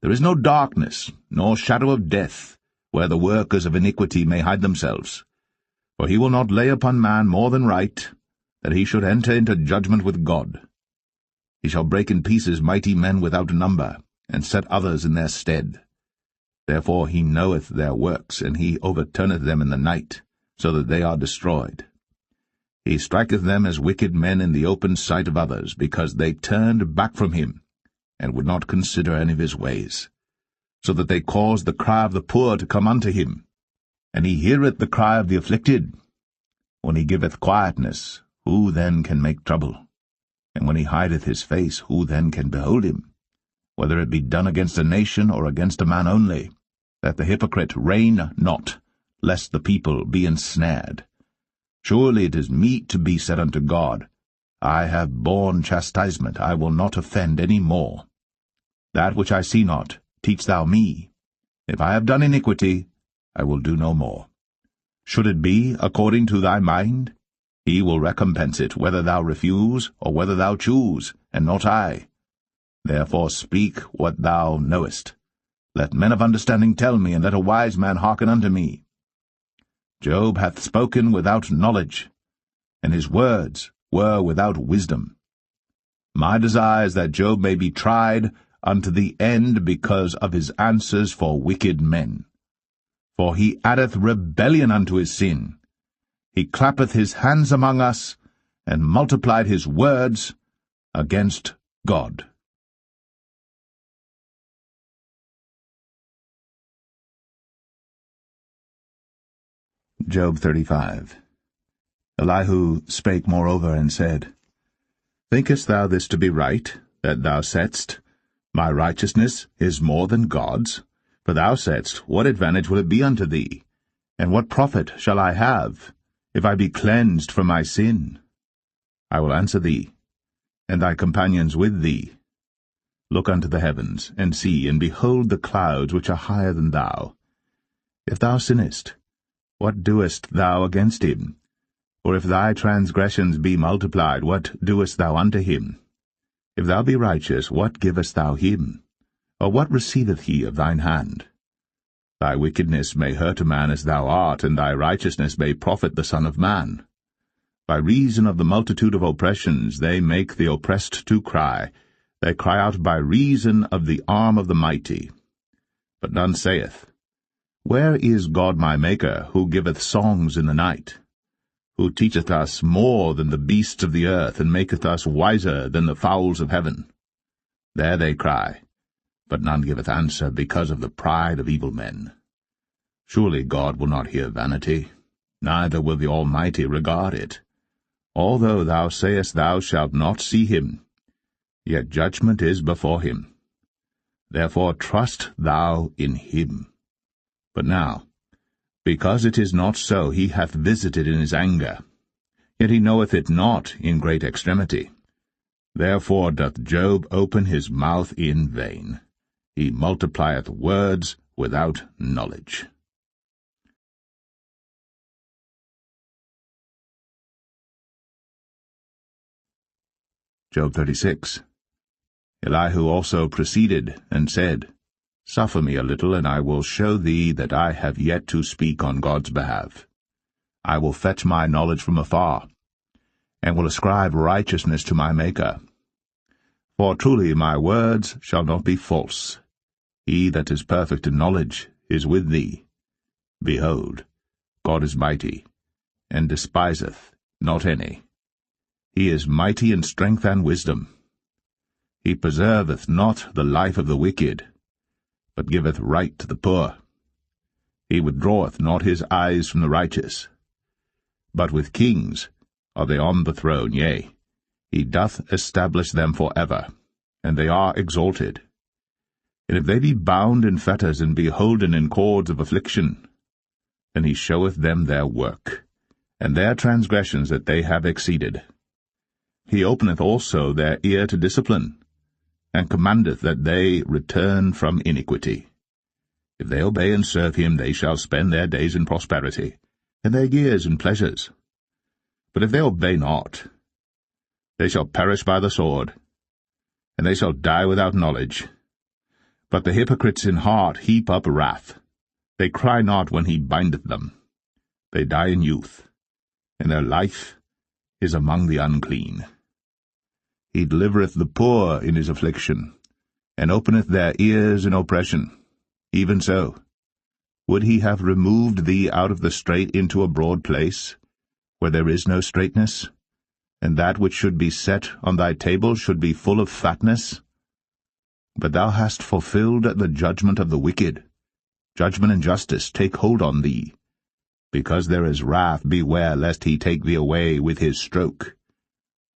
There is no darkness, nor shadow of death, where the workers of iniquity may hide themselves. For he will not lay upon man more than right, that he should enter into judgment with God. He shall break in pieces mighty men without number, and set others in their stead. Therefore he knoweth their works, and he overturneth them in the night, so that they are destroyed. He striketh them as wicked men in the open sight of others, because they turned back from him, and would not consider any of his ways, so that they caused the cry of the poor to come unto him. And he heareth the cry of the afflicted. When he giveth quietness, who then can make trouble? And when he hideth his face, who then can behold him? Whether it be done against a nation or against a man only, that the hypocrite reign not, lest the people be ensnared. Surely it is meet to be said unto God, I have borne chastisement, I will not offend any more. That which I see not, teach thou me. If I have done iniquity, I will do no more. Should it be according to thy mind? He will recompense it, whether thou refuse, or whether thou choose, and not I. Therefore speak what thou knowest. Let men of understanding tell me, and let a wise man hearken unto me. Job hath spoken without knowledge, and his words were without wisdom. My desire is that Job may be tried unto the end because of his answers for wicked men. For he addeth rebellion unto his sin. He clappeth his hands among us, and multiplied his words against God. Job 35. Elihu spake moreover and said, Thinkest thou this to be right, that thou saidst, My righteousness is more than God's? For thou saidst, What advantage will it be unto thee? And what profit shall I have, if I be cleansed from my sin? I will answer thee, and thy companions with thee. Look unto the heavens, and see, and behold the clouds which are higher than thou. If thou sinnest, what doest thou against him? Or if thy transgressions be multiplied, what doest thou unto him? If thou be righteous, what givest thou him? Or what receiveth he of thine hand? Thy wickedness may hurt a man as thou art, and thy righteousness may profit the Son of Man. By reason of the multitude of oppressions they make the oppressed to cry. They cry out by reason of the arm of the mighty. But none saith, Where is God my Maker, who giveth songs in the night? Who teacheth us more than the beasts of the earth, and maketh us wiser than the fowls of heaven? There they cry, but none giveth answer, because of the pride of evil men. Surely God will not hear vanity, neither will the Almighty regard it. Although thou sayest thou shalt not see him, yet judgment is before him. Therefore trust thou in him. But now, because it is not so, he hath visited in his anger, yet he knoweth it not in great extremity. Therefore doth Job open his mouth in vain. He multiplieth words without knowledge. Job 36. Elihu also proceeded, and said, Suffer me a little, and I will show thee that I have yet to speak on God's behalf. I will fetch my knowledge from afar, and will ascribe righteousness to my Maker. For truly my words shall not be false. He that is perfect in knowledge is with thee. Behold, God is mighty, and despiseth not any. He is mighty in strength and wisdom. He preserveth not the life of the wicked, but giveth right to the poor. He withdraweth not his eyes from the righteous. But with kings are they on the throne, yea, he doth establish them for ever, and they are exalted. And if they be bound in fetters and be holden in cords of affliction, then he showeth them their work, and their transgressions that they have exceeded. He openeth also their ear to discipline, and commandeth that they return from iniquity. If they obey and serve him, they shall spend their days in prosperity, and their years in pleasures. But if they obey not, they shall perish by the sword, and they shall die without knowledge. But the hypocrites in heart heap up wrath. They cry not when he bindeth them. They die in youth, and their life is among the unclean. He delivereth the poor in his affliction, and openeth their ears in oppression. Even so, would he have removed thee out of the strait into a broad place, where there is no straightness, and that which should be set on thy table should be full of fatness? But thou hast fulfilled the judgment of the wicked. Judgment and justice take hold on thee. Because there is wrath, beware lest he take thee away with his stroke.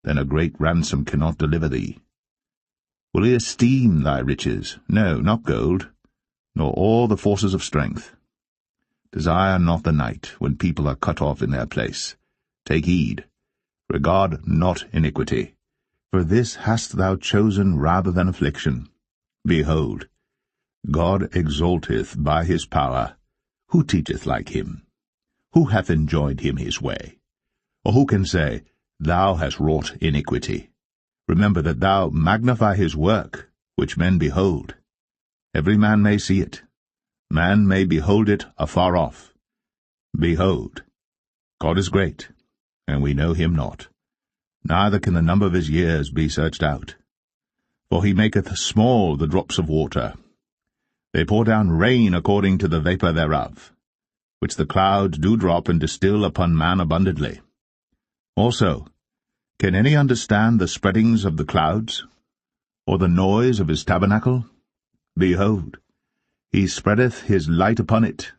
Then a great ransom cannot deliver thee. Will he esteem thy riches? No, not gold, nor all the forces of strength. Desire not the night, when people are cut off in their place. Take heed, regard not iniquity, for this hast thou chosen rather than affliction. Behold, God exalteth by his power. Who teacheth like him? Who hath enjoined him his way? Or who can say, Thou hast wrought iniquity? Remember that thou magnify his work, which men behold. Every man may see it. Man may behold it afar off. Behold, God is great, and we know him not. Neither can the number of his years be searched out. For he maketh small the drops of water. They pour down rain according to the vapour thereof, which the clouds do drop and distill upon man abundantly. Also, can any understand the spreadings of the clouds, or the noise of his tabernacle? Behold, he spreadeth his light upon it,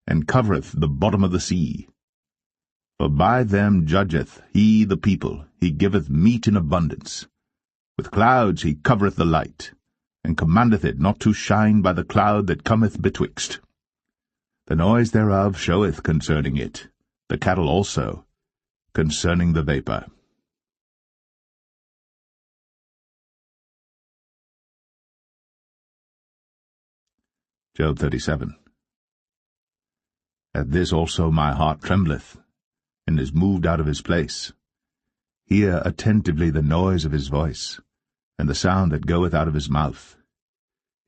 and covereth the bottom of the sea. For by them judgeth he the people, he giveth meat in abundance. With clouds he covereth the light, and commandeth it not to shine by the cloud that cometh betwixt. The noise thereof showeth concerning it, the cattle also, concerning the vapour. Job 37. At this also my heart trembleth, and is moved out of his place. Hear attentively the noise of his voice, and the sound that goeth out of his mouth.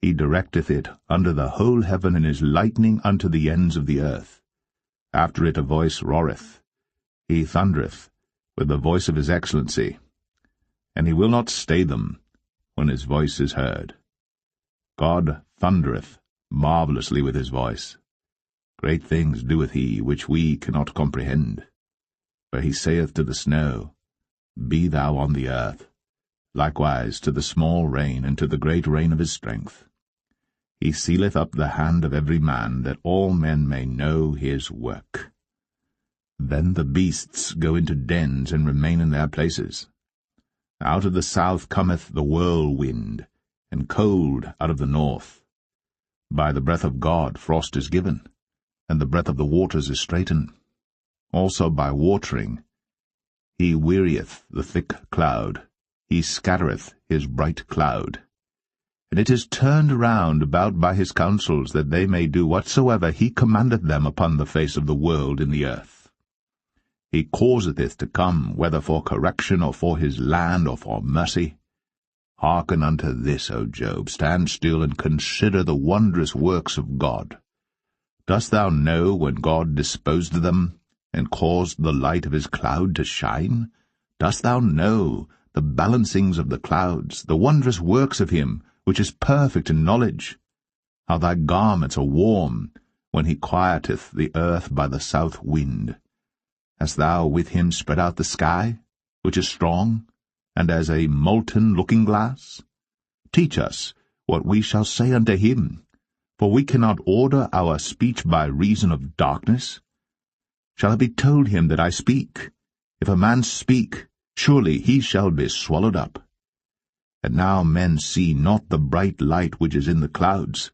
He directeth it under the whole heaven, and is lightning unto the ends of the earth. After it a voice roareth. He thundereth with the voice of his excellency, and he will not stay them when his voice is heard. God thundereth marvellously with his voice. Great things doeth he, which we cannot comprehend. For he saith to the snow, Be thou on the earth, likewise to the small rain, and to the great rain of his strength. He sealeth up the hand of every man, that all men may know his work. Then the beasts go into dens, and remain in their places. Out of the south cometh the whirlwind, and cold out of the north. By the breath of God frost is given, and the breath of the waters is straitened. Also by watering he wearieth the thick cloud, he scattereth his bright cloud. And it is turned round about by his counsels, that they may do whatsoever he commandeth them upon the face of the world in the earth. He causeth it to come, whether for correction, or for his land, or for mercy. Hearken unto this, O Job, stand still, and consider the wondrous works of God. Dost thou know when God disposed them, and caused the light of his cloud to shine? Dost thou know the balancings of the clouds, the wondrous works of him, which is perfect in knowledge? How thy garments are warm, when he quieteth the earth by the south wind. Hast thou with him spread out the sky, which is strong, and as a molten looking-glass? Teach us what we shall say unto him, for we cannot order our speech by reason of darkness. Shall it be told him that I speak? If a man speak, surely he shall be swallowed up. And now men see not the bright light which is in the clouds,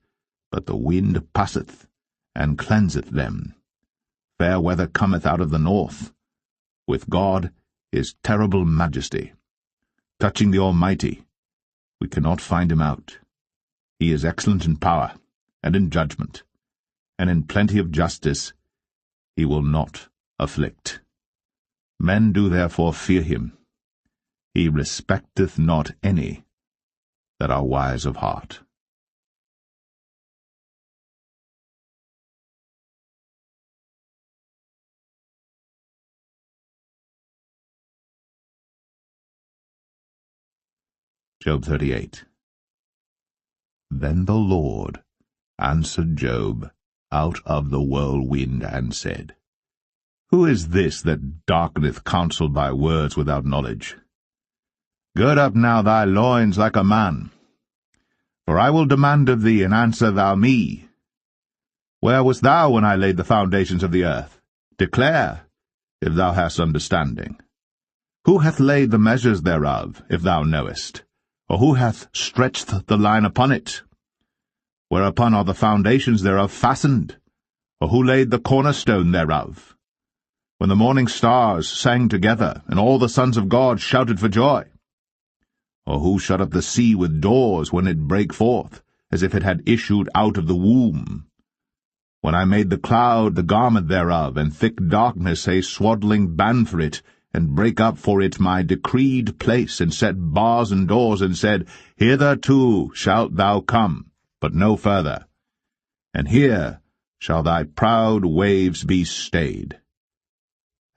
but the wind passeth, and cleanseth them. Fair weather cometh out of the north. With God is terrible majesty. Touching the Almighty, we cannot find him out. He is excellent in power, and in judgment, and in plenty of justice he will not afflict. Men do therefore fear him. He respecteth not any that are wise of heart. Job 38. Then the Lord answered Job out of the whirlwind, and said, Who is this that darkeneth counsel by words without knowledge? Gird up now thy loins like a man, for I will demand of thee, and answer thou me. Where wast thou when I laid the foundations of the earth? Declare, if thou hast understanding. Who hath laid the measures thereof, if thou knowest? Or who hath stretched the line upon it? Whereupon are the foundations thereof fastened? Or who laid the cornerstone thereof? When the morning stars sang together, and all the sons of God shouted for joy? Or who shut up the sea with doors when it brake forth, as if it had issued out of the womb? When I made the cloud the garment thereof, and thick darkness a swaddling band for it, and brake up for it my decreed place, and set bars and doors, and said, Hitherto shalt thou come, but no further, and here shall thy proud waves be stayed.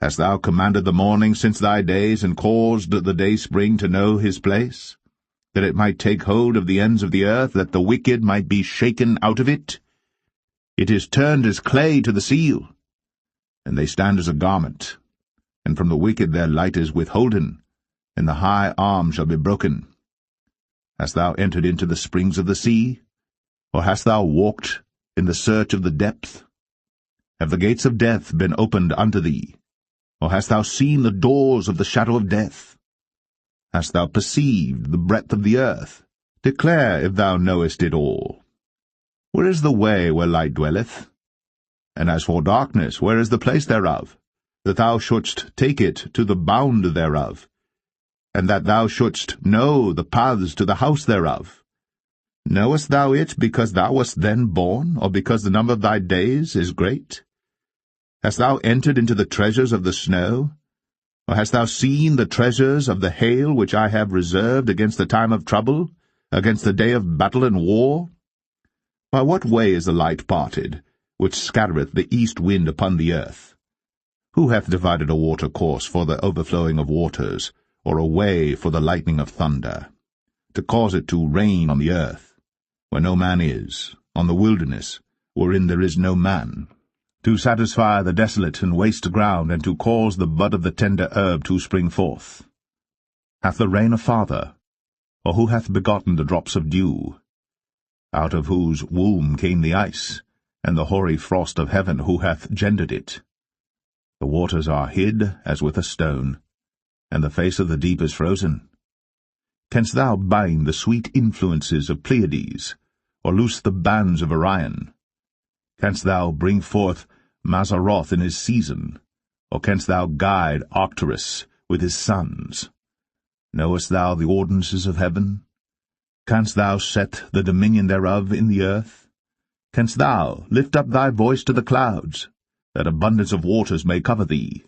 Hast thou commanded the morning since thy days, and caused the dayspring to know his place, that it might take hold of the ends of the earth, that the wicked might be shaken out of it? It is turned as clay to the seal, and they stand as a garment. And from the wicked their light is withholden, and the high arm shall be broken. Hast thou entered into the springs of the sea? Or hast thou walked in the search of the depth? Have the gates of death been opened unto thee? Or hast thou seen the doors of the shadow of death? Hast thou perceived the breadth of the earth? Declare if thou knowest it all. Where is the way where light dwelleth? And as for darkness, where is the place thereof? That thou shouldst take it to the bound thereof, and that thou shouldst know the paths to the house thereof. Knowest thou it because thou wast then born, or because the number of thy days is great? Hast thou entered into the treasures of the snow? Or hast thou seen the treasures of the hail which I have reserved against the time of trouble, against the day of battle and war? By what way is the light parted, which scattereth the east wind upon the earth? Who hath divided a water course for the overflowing of waters, or a way for the lightning of thunder, to cause it to rain on the earth, where no man is, on the wilderness, wherein there is no man, to satisfy the desolate and waste ground, and to cause the bud of the tender herb to spring forth? Hath the rain a father? Or who hath begotten the drops of dew? Out of whose womb came the ice, and the hoary frost of heaven, who hath gendered it? The waters are hid as with a stone, and the face of the deep is frozen. Canst thou bind the sweet influences of Pleiades, or loose the bands of Orion? Canst thou bring forth Mazzaroth in his season, or canst thou guide Arcturus with his sons? Knowest thou the ordinances of heaven? Canst thou set the dominion thereof in the earth? Canst thou lift up thy voice to the clouds, that abundance of waters may cover thee?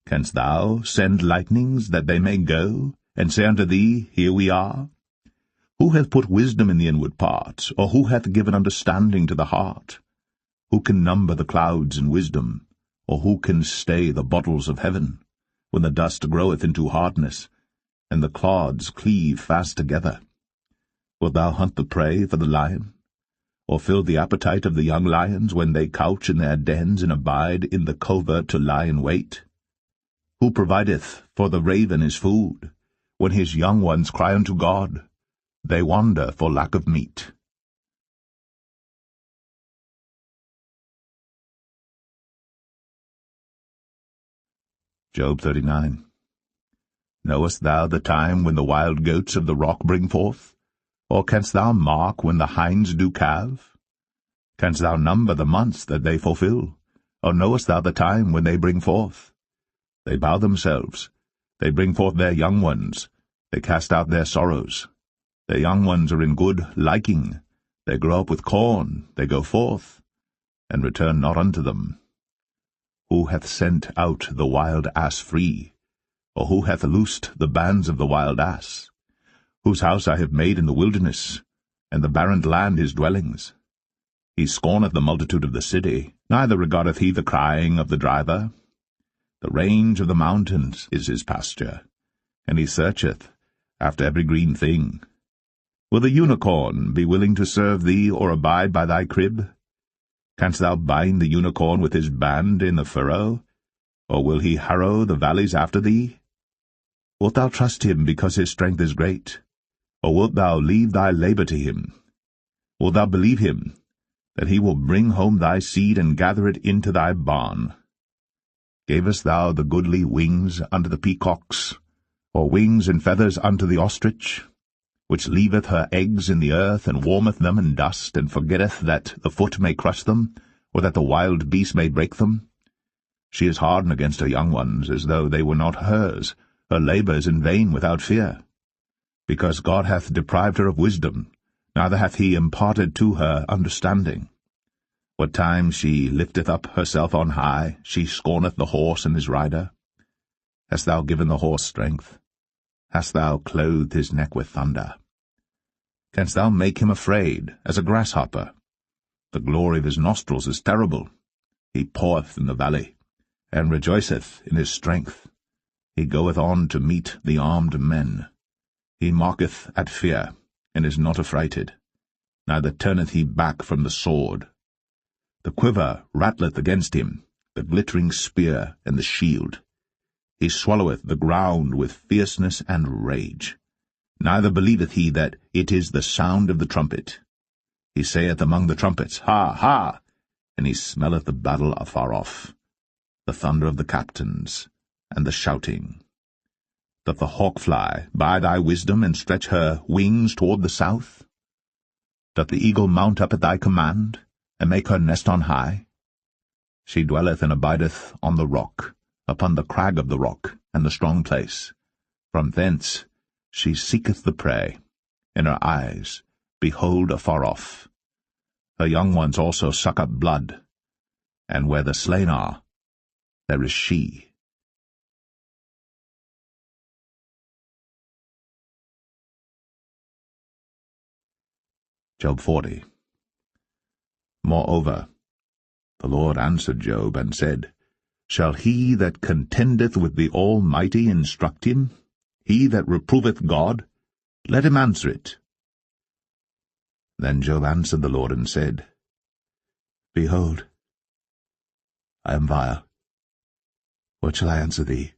Canst thou send lightnings, that they may go, and say unto thee, Here we are? Who hath put wisdom in the inward parts, or who hath given understanding to the heart? Who can number the clouds in wisdom, or who can stay the bottles of heaven, when the dust groweth into hardness, and the clods cleave fast together? Wilt thou hunt the prey for the lion, or fill the appetite of the young lions when they couch in their dens and abide in the covert to lie in wait? Who provideth for the raven his food, when his young ones cry unto God? They wander for lack of meat. Job 39. Knowest thou the time when the wild goats of the rock bring forth? Or canst thou mark when the hinds do calve? Canst thou number the months that they fulfill? Or knowest thou the time when they bring forth? They bow themselves, they bring forth their young ones, they cast out their sorrows. Their young ones are in good liking, they grow up with corn, they go forth, and return not unto them. Who hath sent out the wild ass free? Or who hath loosed the bands of the wild ass? Whose house I have made in the wilderness, and the barren land his dwellings. He scorneth the multitude of the city, neither regardeth he the crying of the driver. The range of the mountains is his pasture, and he searcheth after every green thing. Will the unicorn be willing to serve thee, or abide by thy crib? Canst thou bind the unicorn with his band in the furrow? Or will he harrow the valleys after thee? Wilt thou trust him because his strength is great? Or wilt thou leave thy labor to him? Wilt thou believe him, that he will bring home thy seed and gather it into thy barn? Gavest thou the goodly wings unto the peacocks, or wings and feathers unto the ostrich, which leaveth her eggs in the earth, and warmeth them in dust, and forgetteth that the foot may crush them, or that the wild beast may break them? She is hardened against her young ones, as though they were not hers. Her labour is in vain without fear. Because God hath deprived her of wisdom, neither hath he imparted to her understanding. What time she lifteth up herself on high, she scorneth the horse and his rider. Hast thou given the horse strength? Hast thou clothed his neck with thunder? Canst thou make him afraid as a grasshopper? The glory of his nostrils is terrible. He paweth in the valley, and rejoiceth in his strength. He goeth on to meet the armed men. He mocketh at fear, and is not affrighted, neither turneth he back from the sword. The quiver rattleth against him, the glittering spear and the shield. He swalloweth the ground with fierceness and rage. Neither believeth he that it is the sound of the trumpet. He saith among the trumpets, Ha, ha! And he smelleth the battle afar off, the thunder of the captains, and the shouting. Doth the hawk fly by thy wisdom, and stretch her wings toward the south? Doth the eagle mount up at thy command, and make her nest on high? She dwelleth and abideth on the rock, upon the crag of the rock, and the strong place. From thence she seeketh the prey, and her eyes behold afar off. Her young ones also suck up blood, and where the slain are, there is she. Job 40. Moreover, the Lord answered Job, and said, Shall he that contendeth with the Almighty instruct him? He that reproveth God? Let him answer it. Then Job answered the Lord, and said, Behold, I am vile. What shall I answer thee?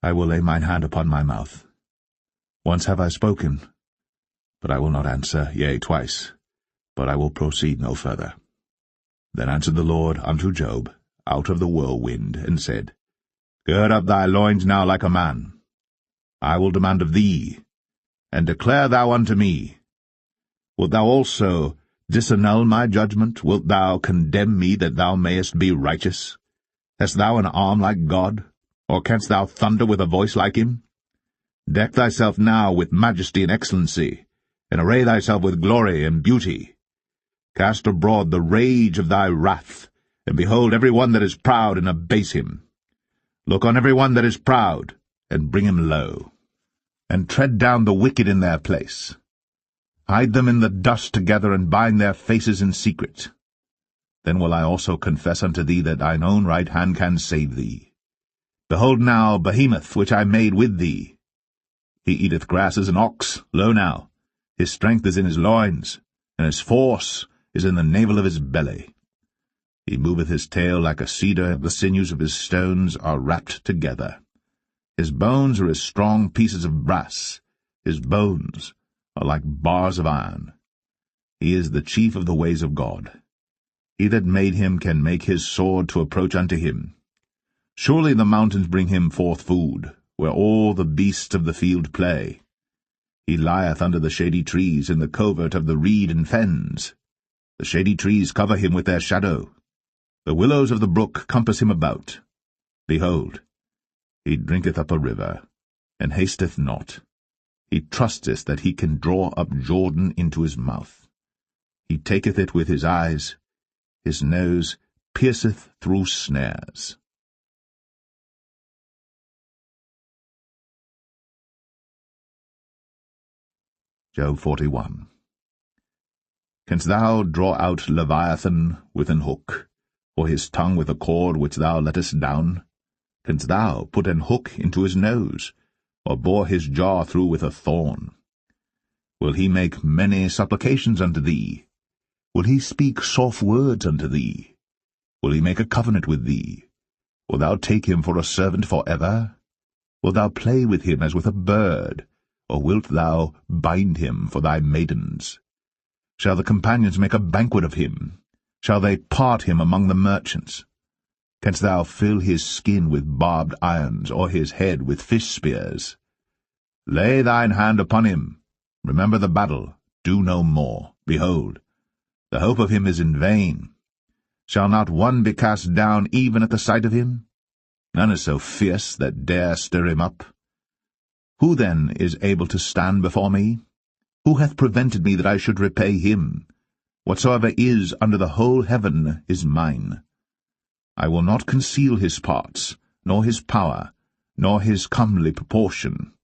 I will lay mine hand upon my mouth. Once have I spoken, but I will not answer, yea, twice, but I will proceed no further. Then answered the Lord unto Job out of the whirlwind, and said, Gird up thy loins now like a man. I will demand of thee, and declare thou unto me. Wilt thou also disannul my judgment? Wilt thou condemn me that thou mayest be righteous? Hast thou an arm like God, or canst thou thunder with a voice like him? Deck thyself now with majesty and excellency, and array thyself with glory and beauty. Cast abroad the rage of thy wrath, and behold every one that is proud, and abase him. Look on every one that is proud, and bring him low, and tread down the wicked in their place. Hide them in the dust together, and bind their faces in secret. Then will I also confess unto thee that thine own right hand can save thee. Behold now Behemoth, which I made with thee. He eateth grass as an ox, lo now, his strength is in his loins, and his force is in the navel of his belly. He moveth his tail like a cedar, the sinews of his stones are wrapped together. His bones are as strong pieces of brass, his bones are like bars of iron. He is the chief of the ways of God. He that made him can make his sword to approach unto him. Surely the mountains bring him forth food, where all the beasts of the field play. He lieth under the shady trees in the covert of the reed and fens. The shady trees cover him with their shadow. The willows of the brook compass him about. Behold, he drinketh up a river, and hasteth not. He trusteth that he can draw up Jordan into his mouth. He taketh it with his eyes. His nose pierceth through snares. Job 41. Canst thou draw out Leviathan with an hook, or his tongue with a cord which thou lettest down? Canst thou put an hook into his nose, or bore his jaw through with a thorn? Will he make many supplications unto thee? Will he speak soft words unto thee? Will he make a covenant with thee? Wilt thou take him for a servant for ever? Wilt thou play with him as with a bird, or wilt thou bind him for thy maidens? Shall the companions make a banquet of him? Shall they part him among the merchants? Canst thou fill his skin with barbed irons, or his head with fish spears? Lay thine hand upon him. Remember the battle. Do no more. Behold, the hope of him is in vain. Shall not one be cast down even at the sight of him? None is so fierce that dare stir him up. Who then is able to stand before me? Who hath prevented me that I should repay him? Whatsoever is under the whole heaven is mine. I will not conceal his parts, nor his power, nor his comely proportion.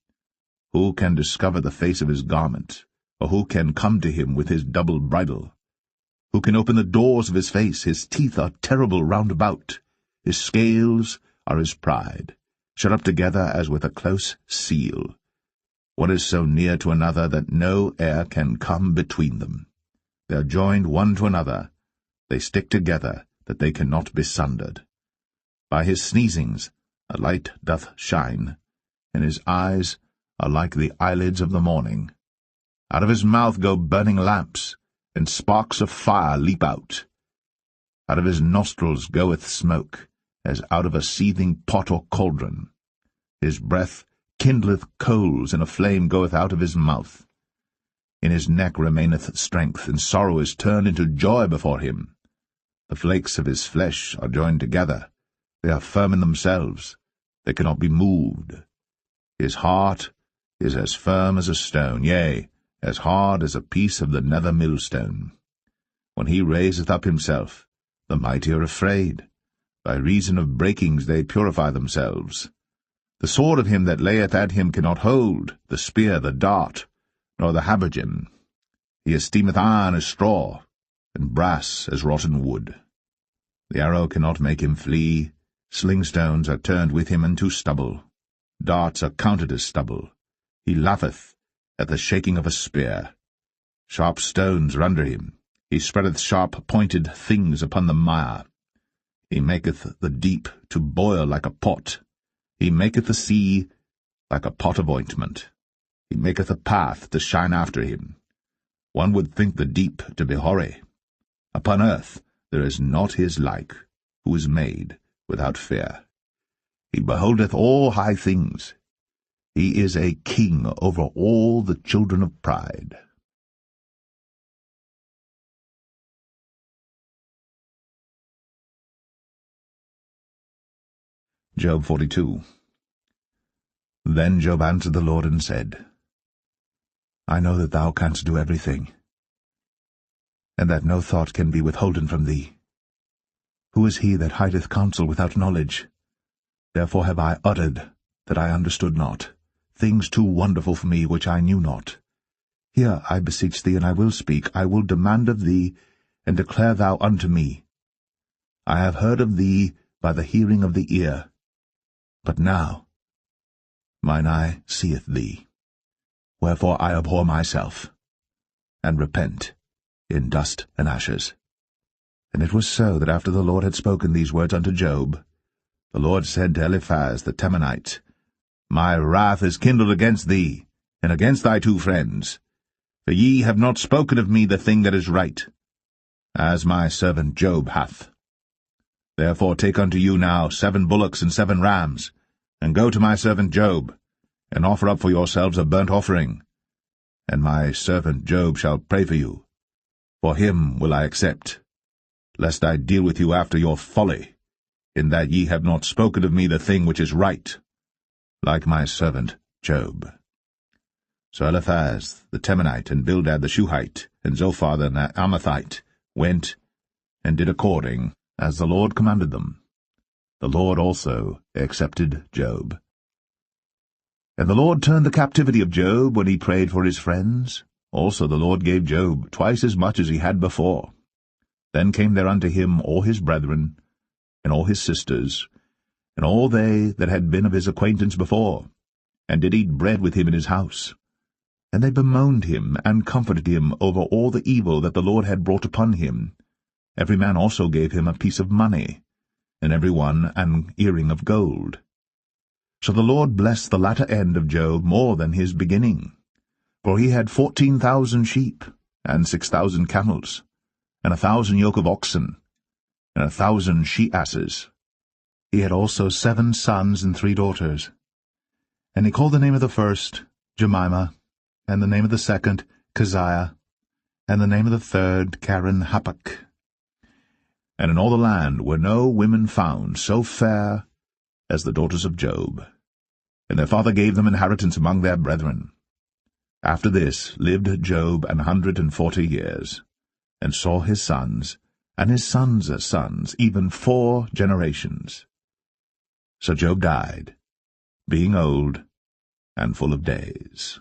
Who can discover the face of his garment, or who can come to him with his double bridle? Who can open the doors of his face? His teeth are terrible round about. His scales are his pride, shut up together as with a close seal. One is so near to another that no air can come between them. They are joined one to another. They stick together, that they cannot be sundered. By his sneezings a light doth shine, and his eyes are like the eyelids of the morning. Out of his mouth go burning lamps, and sparks of fire leap out. Out of his nostrils goeth smoke, as out of a seething pot or cauldron. His breath kindleth coals, and a flame goeth out of his mouth. In his neck remaineth strength, and sorrow is turned into joy before him. The flakes of his flesh are joined together. They are firm in themselves. They cannot be moved. His heart is as firm as a stone, yea, as hard as a piece of the nether millstone. When he raiseth up himself, the mighty are afraid. By reason of breakings they purify themselves. The sword of him that layeth at him cannot hold, the spear, the dart, nor the habergeon. He esteemeth iron as straw, and brass as rotten wood. The arrow cannot make him flee. Slingstones are turned with him into stubble. Darts are counted as stubble. He laugheth at the shaking of a spear. Sharp stones are under him. He spreadeth sharp-pointed things upon the mire. He maketh the deep to boil like a pot. He maketh the sea like a pot of ointment. He maketh a path to shine after him. One would think the deep to be hoary. Upon earth there is not his like, who is made without fear. He beholdeth all high things. He is a king over all the children of pride. Job 42. Then Job answered the Lord and said, I know that thou canst do everything, and that no thought can be withholden from thee. Who is he that hideth counsel without knowledge? Therefore have I uttered that I understood not, things too wonderful for me which I knew not. Hear, I beseech thee, and I will speak. I will demand of thee, and declare thou unto me. I have heard of thee by the hearing of the ear, but now mine eye seeth thee. Wherefore I abhor myself, and repent in dust and ashes. And it was so that after the Lord had spoken these words unto Job, the Lord said to Eliphaz the Temanite, My wrath is kindled against thee, and against thy 2 friends, for ye have not spoken of me the thing that is right, as my servant Job hath. Therefore take unto you now 7 bullocks and 7 rams, and go to my servant Job, and offer up for yourselves a burnt offering, and my servant Job shall pray for you. For him will I accept, lest I deal with you after your folly, in that ye have not spoken of me the thing which is right, like my servant Job. So Eliphaz the Temanite, and Bildad the Shuhite, and Zophar the Naamathite went and did according as the Lord commanded them. The Lord also accepted Job. And the Lord turned the captivity of Job when he prayed for his friends. Also the Lord gave Job twice as much as he had before. Then came there unto him all his brethren, and all his sisters, and all they that had been of his acquaintance before, and did eat bread with him in his house. And they bemoaned him, and comforted him over all the evil that the Lord had brought upon him. Every man also gave him a piece of money, and every one an earring of gold. So the Lord blessed the latter end of Job more than his beginning. For he had 14,000 sheep, and 6,000 camels, and 1,000 yoke of oxen, and 1,000 she-asses. He had also 7 sons and 3 daughters. And he called the name of the first Jemimah, and the name of the second Keziah, and the name of the third Karen-Happuch. And in all the land were no women found so fair as the daughters of Job. And their father gave them inheritance among their brethren. After this lived Job 140 years, and saw his sons, and his sons' sons, even 4 generations. So Job died, being old and full of days.